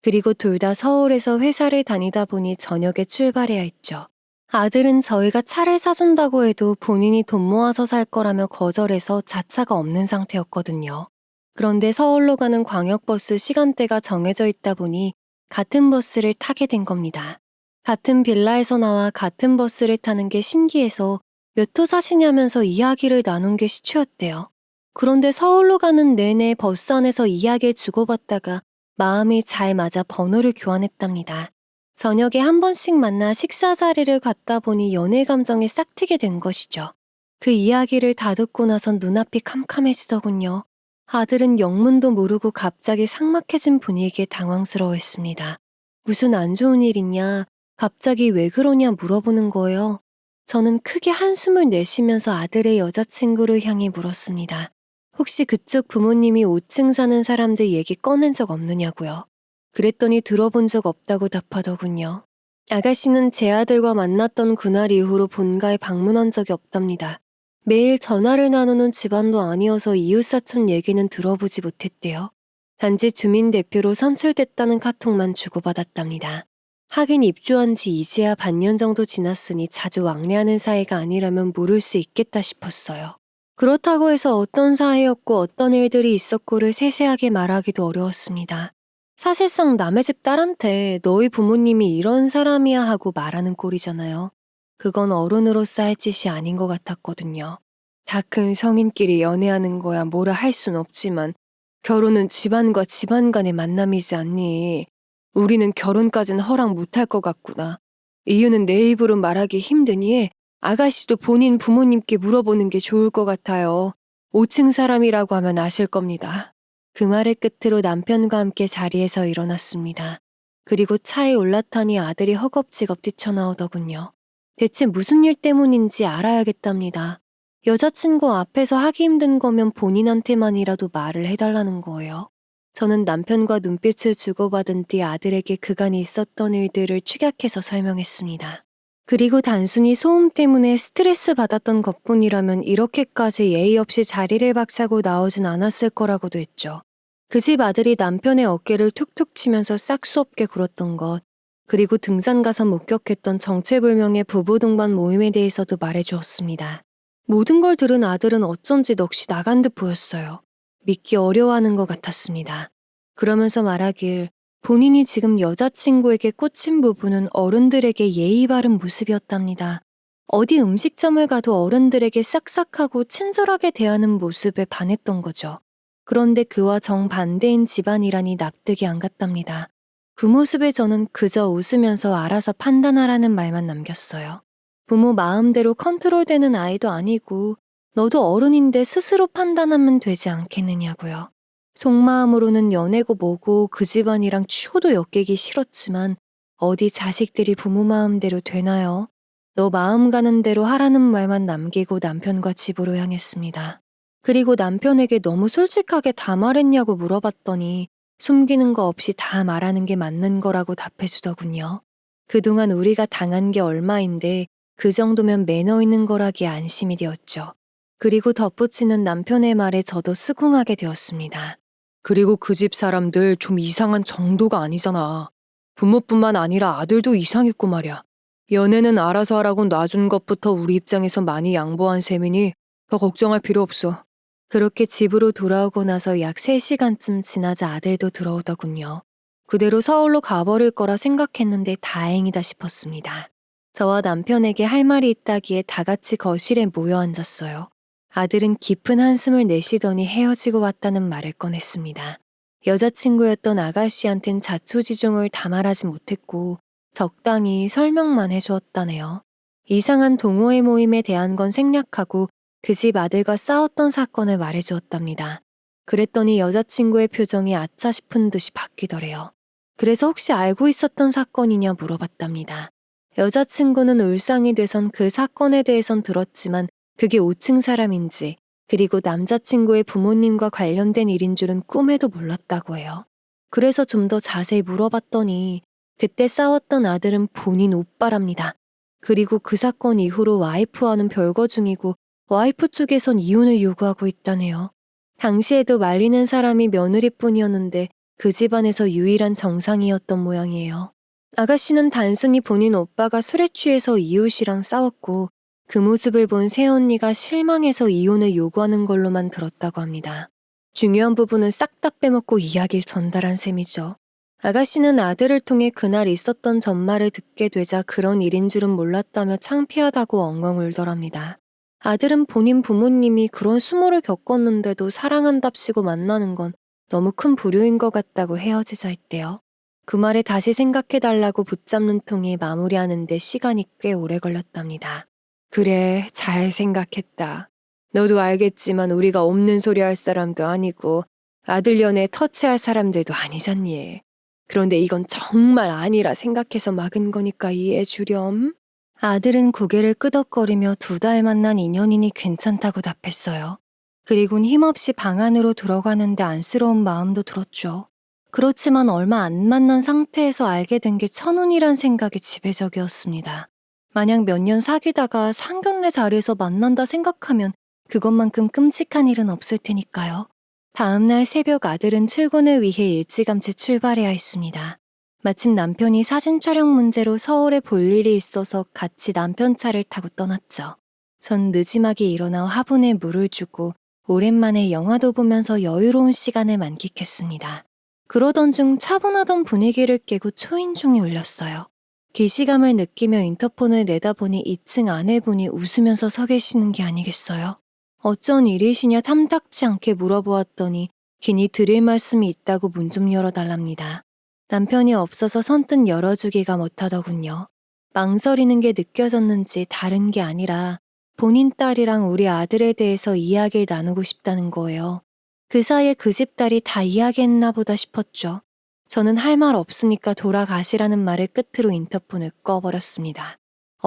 그리고 둘 다 서울에서 회사를 다니다 보니 저녁에 출발해야 했죠. 아들은 저희가 차를 사준다고 해도 본인이 돈 모아서 살 거라며 거절해서 자차가 없는 상태였거든요. 그런데 서울로 가는 광역버스 시간대가 정해져 있다 보니 같은 버스를 타게 된 겁니다. 같은 빌라에서 나와 같은 버스를 타는 게 신기해서 몇 호 사시냐면서 이야기를 나눈 게 시초였대요. 그런데 서울로 가는 내내 버스 안에서 이야기를 주고받다가 마음이 잘 맞아 번호를 교환했답니다. 저녁에 한 번씩 만나 식사 자리를 갖다 보니 연애 감정이 싹 트게 된 것이죠. 그 이야기를 다 듣고 나선 눈앞이 캄캄해지더군요. 아들은 영문도 모르고 갑자기 삭막해진 분위기에 당황스러워했습니다. 무슨 안 좋은 일 있냐, 갑자기 왜 그러냐 물어보는 거예요. 저는 크게 한숨을 내쉬면서 아들의 여자친구를 향해 물었습니다. 혹시 그쪽 부모님이 5층 사는 사람들 얘기 꺼낸 적 없느냐고요. 그랬더니 들어본 적 없다고 답하더군요. 아가씨는 제 아들과 만났던 그날 이후로 본가에 방문한 적이 없답니다. 매일 전화를 나누는 집안도 아니어서 이웃사촌 얘기는 들어보지 못했대요. 단지 주민대표로 선출됐다는 카톡만 주고받았답니다. 하긴 입주한 지 이제야 반년 정도 지났으니 자주 왕래하는 사이가 아니라면 모를 수 있겠다 싶었어요. 그렇다고 해서 어떤 사이였고 어떤 일들이 있었고를 세세하게 말하기도 어려웠습니다. 사실상 남의 집 딸한테 너희 부모님이 이런 사람이야 하고 말하는 꼴이잖아요. 그건 어른으로서 할 짓이 아닌 것 같았거든요. 다 큰 성인끼리 연애하는 거야 뭐라 할 순 없지만 결혼은 집안과 집안 간의 만남이지 않니? 우리는 결혼까진 허락 못할 것 같구나. 이유는 내 입으로 말하기 힘드니 아가씨도 본인 부모님께 물어보는 게 좋을 것 같아요. 5층 사람이라고 하면 아실 겁니다. 그 말을 끝으로 남편과 함께 자리에서 일어났습니다. 그리고 차에 올라타니 아들이 허겁지겁 뛰쳐나오더군요. 대체 무슨 일 때문인지 알아야겠답니다. 여자친구 앞에서 하기 힘든 거면 본인한테만이라도 말을 해달라는 거예요. 저는 남편과 눈빛을 주고받은 뒤 아들에게 그간 있었던 일들을 축약해서 설명했습니다. 그리고 단순히 소음 때문에 스트레스 받았던 것뿐이라면 이렇게까지 예의 없이 자리를 박차고 나오진 않았을 거라고도 했죠. 그 집 아들이 남편의 어깨를 툭툭 치면서 싹수 없게 굴었던 것, 그리고 등산 가서 목격했던 정체불명의 부부 동반 모임에 대해서도 말해주었습니다. 모든 걸 들은 아들은 어쩐지 넋이 나간 듯 보였어요. 믿기 어려워하는 것 같았습니다. 그러면서 말하길 본인이 지금 여자친구에게 꽂힌 부분은 어른들에게 예의 바른 모습이었답니다. 어디 음식점을 가도 어른들에게 싹싹하고 친절하게 대하는 모습에 반했던 거죠. 그런데 그와 정반대인 집안이라니 납득이 안 갔답니다. 그 모습에 저는 그저 웃으면서 알아서 판단하라는 말만 남겼어요. 부모 마음대로 컨트롤되는 아이도 아니고 너도 어른인데 스스로 판단하면 되지 않겠느냐고요. 속마음으로는 연애고 뭐고 그 집안이랑 추호도 엮이기 싫었지만 어디 자식들이 부모 마음대로 되나요? 너 마음 가는 대로 하라는 말만 남기고 남편과 집으로 향했습니다. 그리고 남편에게 너무 솔직하게 다 말했냐고 물어봤더니 숨기는 거 없이 다 말하는 게 맞는 거라고 답해주더군요. 그동안 우리가 당한 게 얼마인데 그 정도면 매너 있는 거라기에 안심이 되었죠. 그리고 덧붙이는 남편의 말에 저도 수긍하게 되었습니다. 그리고 그 집 사람들 좀 이상한 정도가 아니잖아. 부모뿐만 아니라 아들도 이상했고 말이야. 연애는 알아서 하라고 놔준 것부터 우리 입장에서 많이 양보한 셈이니 더 걱정할 필요 없어. 그렇게 집으로 돌아오고 나서 약 3시간쯤 지나자 아들도 들어오더군요. 그대로 서울로 가버릴 거라 생각했는데 다행이다 싶었습니다. 저와 남편에게 할 말이 있다기에 다 같이 거실에 모여 앉았어요. 아들은 깊은 한숨을 내쉬더니 헤어지고 왔다는 말을 꺼냈습니다. 여자친구였던 아가씨한텐 자초지종을 다 말하지 못했고 적당히 설명만 해주었다네요. 이상한 동호회 모임에 대한 건 생략하고 그 집 아들과 싸웠던 사건을 말해주었답니다. 그랬더니 여자친구의 표정이 아차 싶은 듯이 바뀌더래요. 그래서 혹시 알고 있었던 사건이냐 물어봤답니다. 여자친구는 울상이 돼선 그 사건에 대해선 들었지만 그게 5층 사람인지 그리고 남자친구의 부모님과 관련된 일인 줄은 꿈에도 몰랐다고 해요. 그래서 좀 더 자세히 물어봤더니 그때 싸웠던 아들은 본인 오빠랍니다. 그리고 그 사건 이후로 와이프와는 별거 중이고 와이프 쪽에선 이혼을 요구하고 있다네요. 당시에도 말리는 사람이 며느리뿐이었는데 그 집안에서 유일한 정상이었던 모양이에요. 아가씨는 단순히 본인 오빠가 술에 취해서 이웃이랑 싸웠고 그 모습을 본 새언니가 실망해서 이혼을 요구하는 걸로만 들었다고 합니다. 중요한 부분은 싹 다 빼먹고 이야기를 전달한 셈이죠. 아가씨는 아들을 통해 그날 있었던 전말을 듣게 되자 그런 일인 줄은 몰랐다며 창피하다고 엉엉 울더랍니다. 아들은 본인 부모님이 그런 수모를 겪었는데도 사랑한답시고 만나는 건 너무 큰 불효인 것 같다고 헤어지자 했대요. 그 말에 다시 생각해달라고 붙잡는 통에 마무리하는데 시간이 꽤 오래 걸렸답니다. 그래, 잘 생각했다. 너도 알겠지만 우리가 없는 소리 할 사람도 아니고 아들 연애 터치할 사람들도 아니잖니. 그런데 이건 정말 아니라 생각해서 막은 거니까 이해해 주렴. 아들은 고개를 끄덕거리며 2달 만난 인연이니 괜찮다고 답했어요. 그리곤 힘없이 방 안으로 들어가는데 안쓰러운 마음도 들었죠. 그렇지만 얼마 안 만난 상태에서 알게 된 게 천운이란 생각이 지배적이었습니다. 만약 몇 년 사귀다가 상견례 자리에서 만난다 생각하면 그것만큼 끔찍한 일은 없을 테니까요. 다음날 새벽 아들은 출근을 위해 일찌감치 출발해야 했습니다. 마침 남편이 사진 촬영 문제로 서울에 볼 일이 있어서 같이 남편 차를 타고 떠났죠. 전 느지막이 일어나 화분에 물을 주고 오랜만에 영화도 보면서 여유로운 시간을 만끽했습니다. 그러던 중 차분하던 분위기를 깨고 초인종이 울렸어요. 기시감을 느끼며 인터폰을 내다보니 2층 아내분이 웃으면서 서 계시는 게 아니겠어요? 어쩐 일이시냐 탐탁치 않게 물어보았더니 긴히 드릴 말씀이 있다고 문 좀 열어달랍니다. 남편이 없어서 선뜻 열어주기가 못하더군요. 망설이는 게 느껴졌는지 다른 게 아니라 본인 딸이랑 우리 아들에 대해서 이야기를 나누고 싶다는 거예요. 그 사이에 그 집 딸이 다 이야기했나 보다 싶었죠. 저는 할 말 없으니까 돌아가시라는 말을 끝으로 인터폰을 꺼버렸습니다.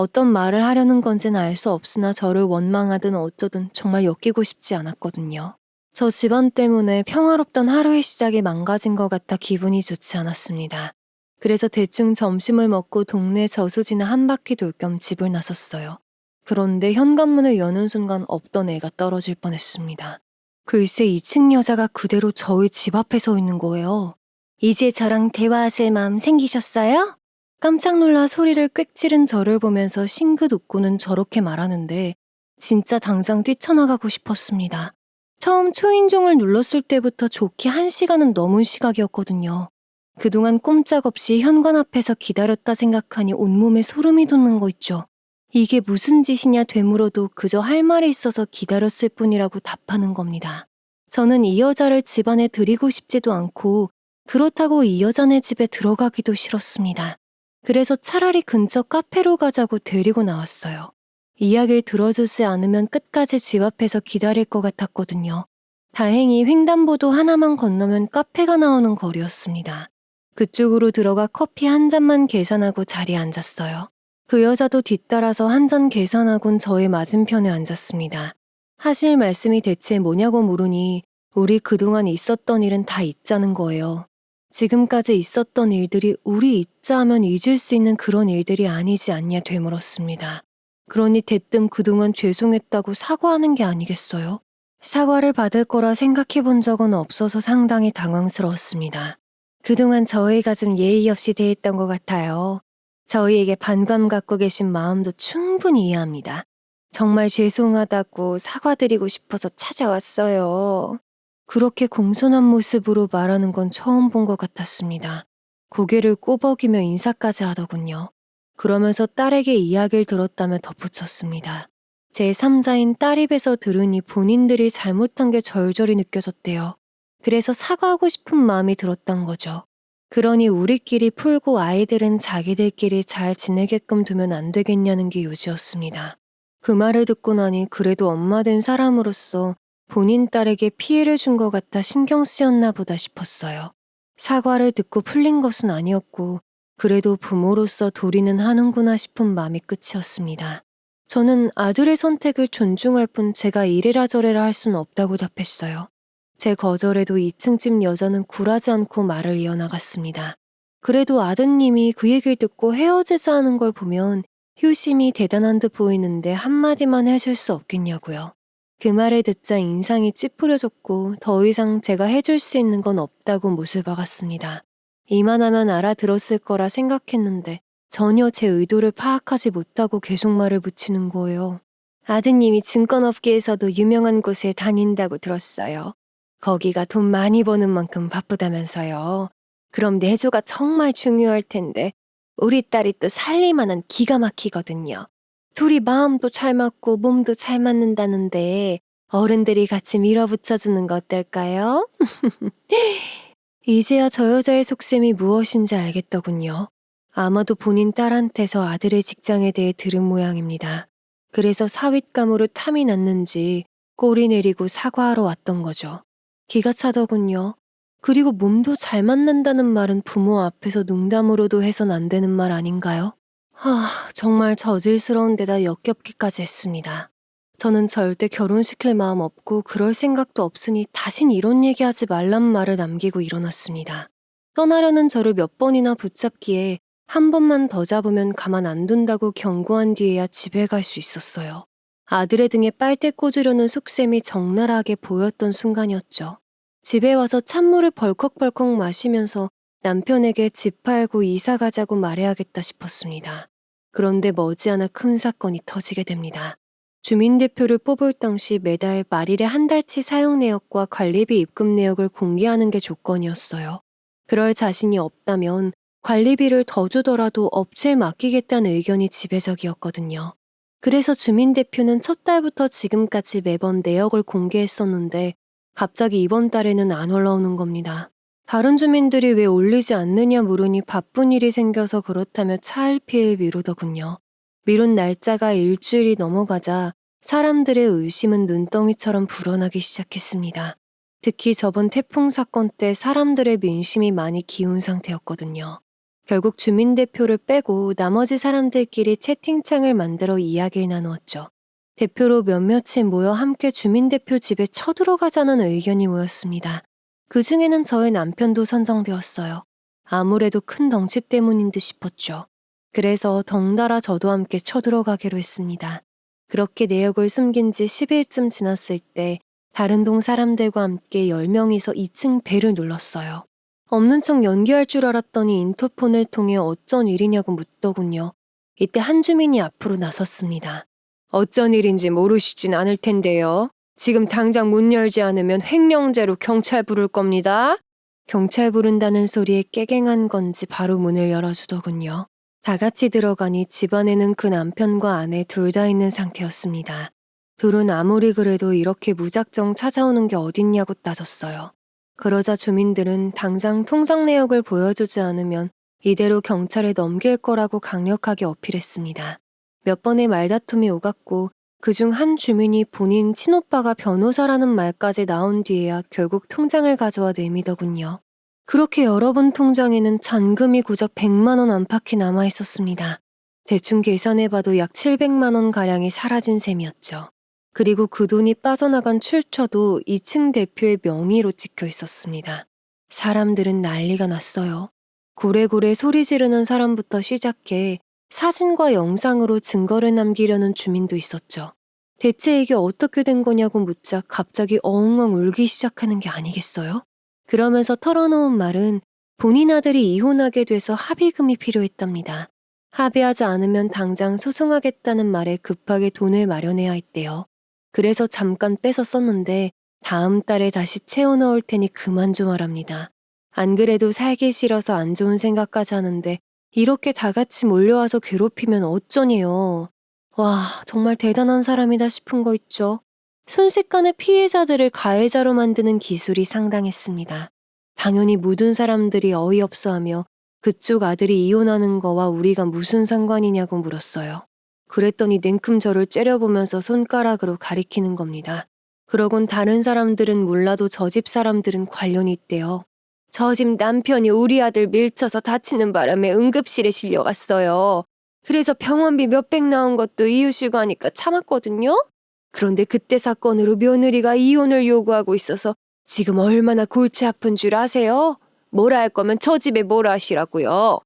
어떤 말을 하려는 건지는 알 수 없으나 저를 원망하든 어쩌든 정말 엮이고 싶지 않았거든요. 저 집안 때문에 평화롭던 하루의 시작이 망가진 것 같아 기분이 좋지 않았습니다. 그래서 대충 점심을 먹고 동네 저수지나 한 바퀴 돌 겸 집을 나섰어요. 그런데 현관문을 여는 순간 없던 애가 떨어질 뻔했습니다. 글쎄 2층 여자가 그대로 저희 집 앞에 서 있는 거예요. 이제 저랑 대화하실 마음 생기셨어요? 깜짝 놀라 소리를 꽥 지른 저를 보면서 싱긋 웃고는 저렇게 말하는데 진짜 당장 뛰쳐나가고 싶었습니다. 처음 초인종을 눌렀을 때부터 좋게 1시간은 넘은 시각이었거든요. 그동안 꼼짝없이 현관 앞에서 기다렸다 생각하니 온몸에 소름이 돋는 거 있죠. 이게 무슨 짓이냐 되물어도 그저 할 말이 있어서 기다렸을 뿐이라고 답하는 겁니다. 저는 이 여자를 집안에 들이고 싶지도 않고 그렇다고 이 여자네 집에 들어가기도 싫었습니다. 그래서 차라리 근처 카페로 가자고 데리고 나왔어요. 이야기를 들어주지 않으면 끝까지 집 앞에서 기다릴 것 같았거든요. 다행히 횡단보도 하나만 건너면 카페가 나오는 거리였습니다. 그쪽으로 들어가 커피 한 잔만 계산하고 자리에 앉았어요. 그 여자도 뒤따라서 한 잔 계산하곤 저의 맞은편에 앉았습니다. 하실 말씀이 대체 뭐냐고 물으니 우리 그동안 있었던 일은 다 잊자는 거예요. 지금까지 있었던 일들이 우리 잊자 하면 잊을 수 있는 그런 일들이 아니지 않냐 되물었습니다. 그러니 대뜸 그동안 죄송했다고 사과하는 게 아니겠어요? 사과를 받을 거라 생각해 본 적은 없어서 상당히 당황스러웠습니다. 그동안 저희가 좀 예의 없이 대했던 것 같아요. 저희에게 반감 갖고 계신 마음도 충분히 이해합니다. 정말 죄송하다고 사과드리고 싶어서 찾아왔어요. 그렇게 공손한 모습으로 말하는 건 처음 본 것 같았습니다. 고개를 꼬벅이며 인사까지 하더군요. 그러면서 딸에게 이야기를 들었다며 덧붙였습니다. 제 3자인 딸 입에서 들으니 본인들이 잘못한 게 절절히 느껴졌대요. 그래서 사과하고 싶은 마음이 들었던 거죠. 그러니 우리끼리 풀고 아이들은 자기들끼리 잘 지내게끔 두면 안 되겠냐는 게 요지였습니다. 그 말을 듣고 나니 그래도 엄마 된 사람으로서 본인 딸에게 피해를 준 것 같아 신경 쓰였나 보다 싶었어요. 사과를 듣고 풀린 것은 아니었고 그래도 부모로서 도리는 하는구나 싶은 마음이 끝이었습니다. 저는 아들의 선택을 존중할 뿐 제가 이래라 저래라 할 수는 없다고 답했어요. 제 거절에도 2층 집 여자는 굴하지 않고 말을 이어나갔습니다. 그래도 아드님이 그 얘기를 듣고 헤어지자 하는 걸 보면 효심이 대단한 듯 보이는데 한마디만 해줄 수 없겠냐고요. 그 말을 듣자 인상이 찌푸려졌고 더 이상 제가 해줄 수 있는 건 없다고 못을 박았습니다. 이만하면 알아들었을 거라 생각했는데 전혀 제 의도를 파악하지 못하고 계속 말을 붙이는 거예요. 아드님이 증권업계에서도 유명한 곳에 다닌다고 들었어요. 거기가 돈 많이 버는 만큼 바쁘다면서요. 그럼 내조가 정말 중요할 텐데 우리 딸이 또 살림하는 기가 막히거든요. 둘이 마음도 잘 맞고 몸도 잘 맞는다는데 어른들이 같이 밀어붙여주는 거 어떨까요? 이제야 저 여자의 속셈이 무엇인지 알겠더군요. 아마도 본인 딸한테서 아들의 직장에 대해 들은 모양입니다. 그래서 사윗감으로 탐이 났는지 꼬리 내리고 사과하러 왔던 거죠. 기가 차더군요. 그리고 몸도 잘 맞는다는 말은 부모 앞에서 농담으로도 해선 안 되는 말 아닌가요? 정말 저질스러운 데다 역겹기까지 했습니다. 저는 절대 결혼시킬 마음 없고 그럴 생각도 없으니 다신 이런 얘기하지 말란 말을 남기고 일어났습니다. 떠나려는 저를 몇 번이나 붙잡기에 한 번만 더 잡으면 가만 안 둔다고 경고한 뒤에야 집에 갈 수 있었어요. 아들의 등에 빨대 꽂으려는 속셈이 적나라하게 보였던 순간이었죠. 집에 와서 찬물을 벌컥벌컥 마시면서 남편에게 집 팔고 이사 가자고 말해야겠다 싶었습니다. 그런데 머지않아 큰 사건이 터지게 됩니다. 주민대표를 뽑을 당시 매달 말일에 한 달치 사용 내역과 관리비 입금 내역을 공개하는 게 조건이었어요. 그럴 자신이 없다면 관리비를 더 주더라도 업체에 맡기겠다는 의견이 지배적이었거든요. 그래서 주민대표는 첫 달부터 지금까지 매번 내역을 공개했었는데 갑자기 이번 달에는 안 올라오는 겁니다. 다른 주민들이 왜 올리지 않느냐 물으니 바쁜 일이 생겨서 그렇다며 차일피일 미루더군요. 미룬 날짜가 일주일이 넘어가자 사람들의 의심은 눈덩이처럼 불어나기 시작했습니다. 특히 저번 태풍 사건 때 사람들의 민심이 많이 기운 상태였거든요. 결국 주민대표를 빼고 나머지 사람들끼리 채팅창을 만들어 이야기를 나누었죠. 대표로 몇몇이 모여 함께 주민대표 집에 쳐들어가자는 의견이 모였습니다. 그 중에는 저의 남편도 선정되었어요. 아무래도 큰 덩치 때문인 듯 싶었죠. 그래서 덩달아 저도 함께 쳐들어가기로 했습니다. 그렇게 내역을 숨긴 지 10일쯤 지났을 때 다른 동 사람들과 함께 10명이서 2층 벨을 눌렀어요. 없는 척 연기할 줄 알았더니 인터폰을 통해 어쩐 일이냐고 묻더군요. 이때 한 주민이 앞으로 나섰습니다. 어쩐 일인지 모르시진 않을 텐데요. 지금 당장 문 열지 않으면 횡령죄로 경찰 부를 겁니다. 경찰 부른다는 소리에 깨갱한 건지 바로 문을 열어주더군요. 다 같이 들어가니 집안에는 그 남편과 아내 둘 다 있는 상태였습니다. 둘은 아무리 그래도 이렇게 무작정 찾아오는 게 어딨냐고 따졌어요. 그러자 주민들은 당장 통장 내역을 보여주지 않으면 이대로 경찰에 넘길 거라고 강력하게 어필했습니다. 몇 번의 말다툼이 오갔고 그중 한 주민이 본인 친오빠가 변호사라는 말까지 나온 뒤에야 결국 통장을 가져와 내미더군요. 그렇게 여러 번 통장에는 잔금이 고작 100만 원 안팎이 남아 있었습니다. 대충 계산해봐도 약 700만 원 가량이 사라진 셈이었죠. 그리고 그 돈이 빠져나간 출처도 2층 대표의 명의로 찍혀 있었습니다. 사람들은 난리가 났어요. 고래고래 소리 지르는 사람부터 시작해 사진과 영상으로 증거를 남기려는 주민도 있었죠. 대체 이게 어떻게 된 거냐고 묻자 갑자기 엉엉 울기 시작하는 게 아니겠어요? 그러면서 털어놓은 말은 본인 아들이 이혼하게 돼서 합의금이 필요했답니다. 합의하지 않으면 당장 소송하겠다는 말에 급하게 돈을 마련해야 했대요. 그래서 잠깐 빼서 썼는데 다음 달에 다시 채워 넣을 테니 그만 좀 하랍니다. 안 그래도 살기 싫어서 안 좋은 생각까지 하는데 이렇게 다 같이 몰려와서 괴롭히면 어쩌니요. 와, 정말 대단한 사람이다 싶은 거 있죠. 순식간에 피해자들을 가해자로 만드는 기술이 상당했습니다. 당연히 모든 사람들이 어이없어하며 그쪽 아들이 이혼하는 거와 우리가 무슨 상관이냐고 물었어요. 그랬더니 냉큼 저를 째려보면서 손가락으로 가리키는 겁니다. 그러곤 다른 사람들은 몰라도 저 집 사람들은 관련이 있대요. 저 집 남편이 우리 아들 밀쳐서 다치는 바람에 응급실에 실려갔어요. 그래서 병원비 몇백 나온 것도 이유시고 하니까 참았거든요. 그런데 그때 사건으로 며느리가 이혼을 요구하고 있어서 지금 얼마나 골치 아픈 줄 아세요? 뭐라 할 거면 저 집에 뭐라 하시라고요.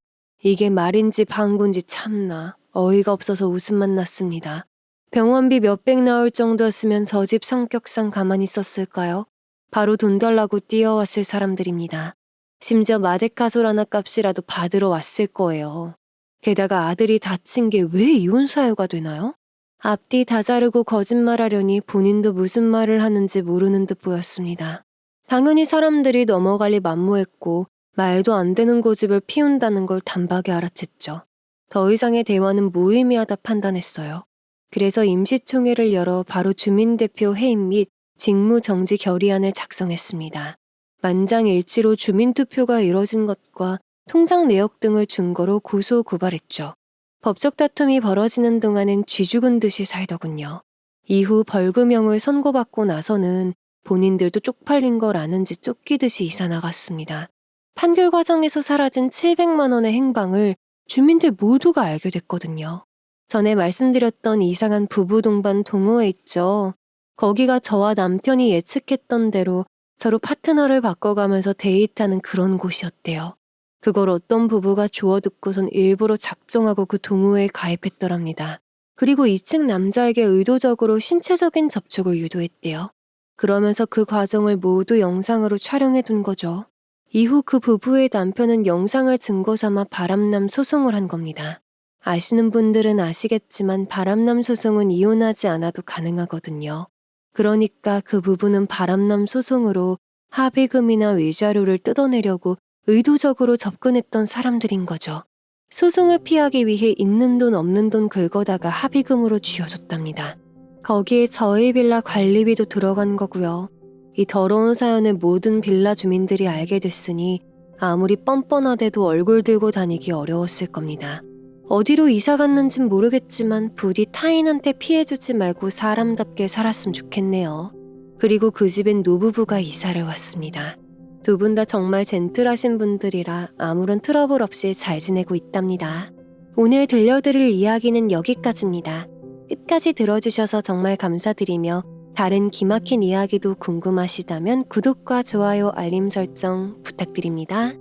이게 말인지 방구인지 참나 어이가 없어서 웃음만 났습니다. 병원비 몇백 나올 정도였으면 저 집 성격상 가만히 있었을까요? 바로 돈 달라고 뛰어왔을 사람들입니다. 심지어 마데카솔 하나 값이라도 받으러 왔을 거예요. 게다가 아들이 다친 게 왜 이혼 사유가 되나요? 앞뒤 다 자르고 거짓말하려니 본인도 무슨 말을 하는지 모르는 듯 보였습니다. 당연히 사람들이 넘어갈 리 만무했고 말도 안 되는 고집을 피운다는 걸 단박에 알아챘죠. 더 이상의 대화는 무의미하다 판단했어요. 그래서 임시총회를 열어 바로 주민대표 해임 및 직무정지 결의안을 작성했습니다. 만장일치로 주민투표가 이뤄진 것과 통장 내역 등을 증거로 고소 고발했죠. 법적 다툼이 벌어지는 동안은 쥐 죽은 듯이 살더군요. 이후 벌금형을 선고받고 나서는 본인들도 쪽팔린 걸 아는지 쫓기듯이 이사나갔습니다. 판결 과정에서 사라진 700만 원의 행방을 주민들 모두가 알게 됐거든요. 전에 말씀드렸던 이상한 부부 동반 동호회 있죠. 거기가 저와 남편이 예측했던 대로 서로 파트너를 바꿔가면서 데이트하는 그런 곳이었대요. 그걸 어떤 부부가 주워 듣고선 일부러 작정하고 그 동호회에 가입했더랍니다. 그리고 2층 남자에게 의도적으로 신체적인 접촉을 유도했대요. 그러면서 그 과정을 모두 영상으로 촬영해둔 거죠. 이후 그 부부의 남편은 영상을 증거 삼아 바람남 소송을 한 겁니다. 아시는 분들은 아시겠지만 바람남 소송은 이혼하지 않아도 가능하거든요. 그러니까 그 부부는 바람남 소송으로 합의금이나 위자료를 뜯어내려고 의도적으로 접근했던 사람들인 거죠. 소송을 피하기 위해 있는 돈 없는 돈 긁어다가 합의금으로 쥐어줬답니다. 거기에 저희 빌라 관리비도 들어간 거고요. 이 더러운 사연을 모든 빌라 주민들이 알게 됐으니 아무리 뻔뻔하대도 얼굴 들고 다니기 어려웠을 겁니다. 어디로 이사 갔는진 모르겠지만 부디 타인한테 피해주지 말고 사람답게 살았으면 좋겠네요. 그리고 그 집엔 노부부가 이사를 왔습니다. 두 분 다 정말 젠틀하신 분들이라 아무런 트러블 없이 잘 지내고 있답니다. 오늘 들려드릴 이야기는 여기까지입니다. 끝까지 들어주셔서 정말 감사드리며 다른 기막힌 이야기도 궁금하시다면 구독과 좋아요, 알림 설정 부탁드립니다.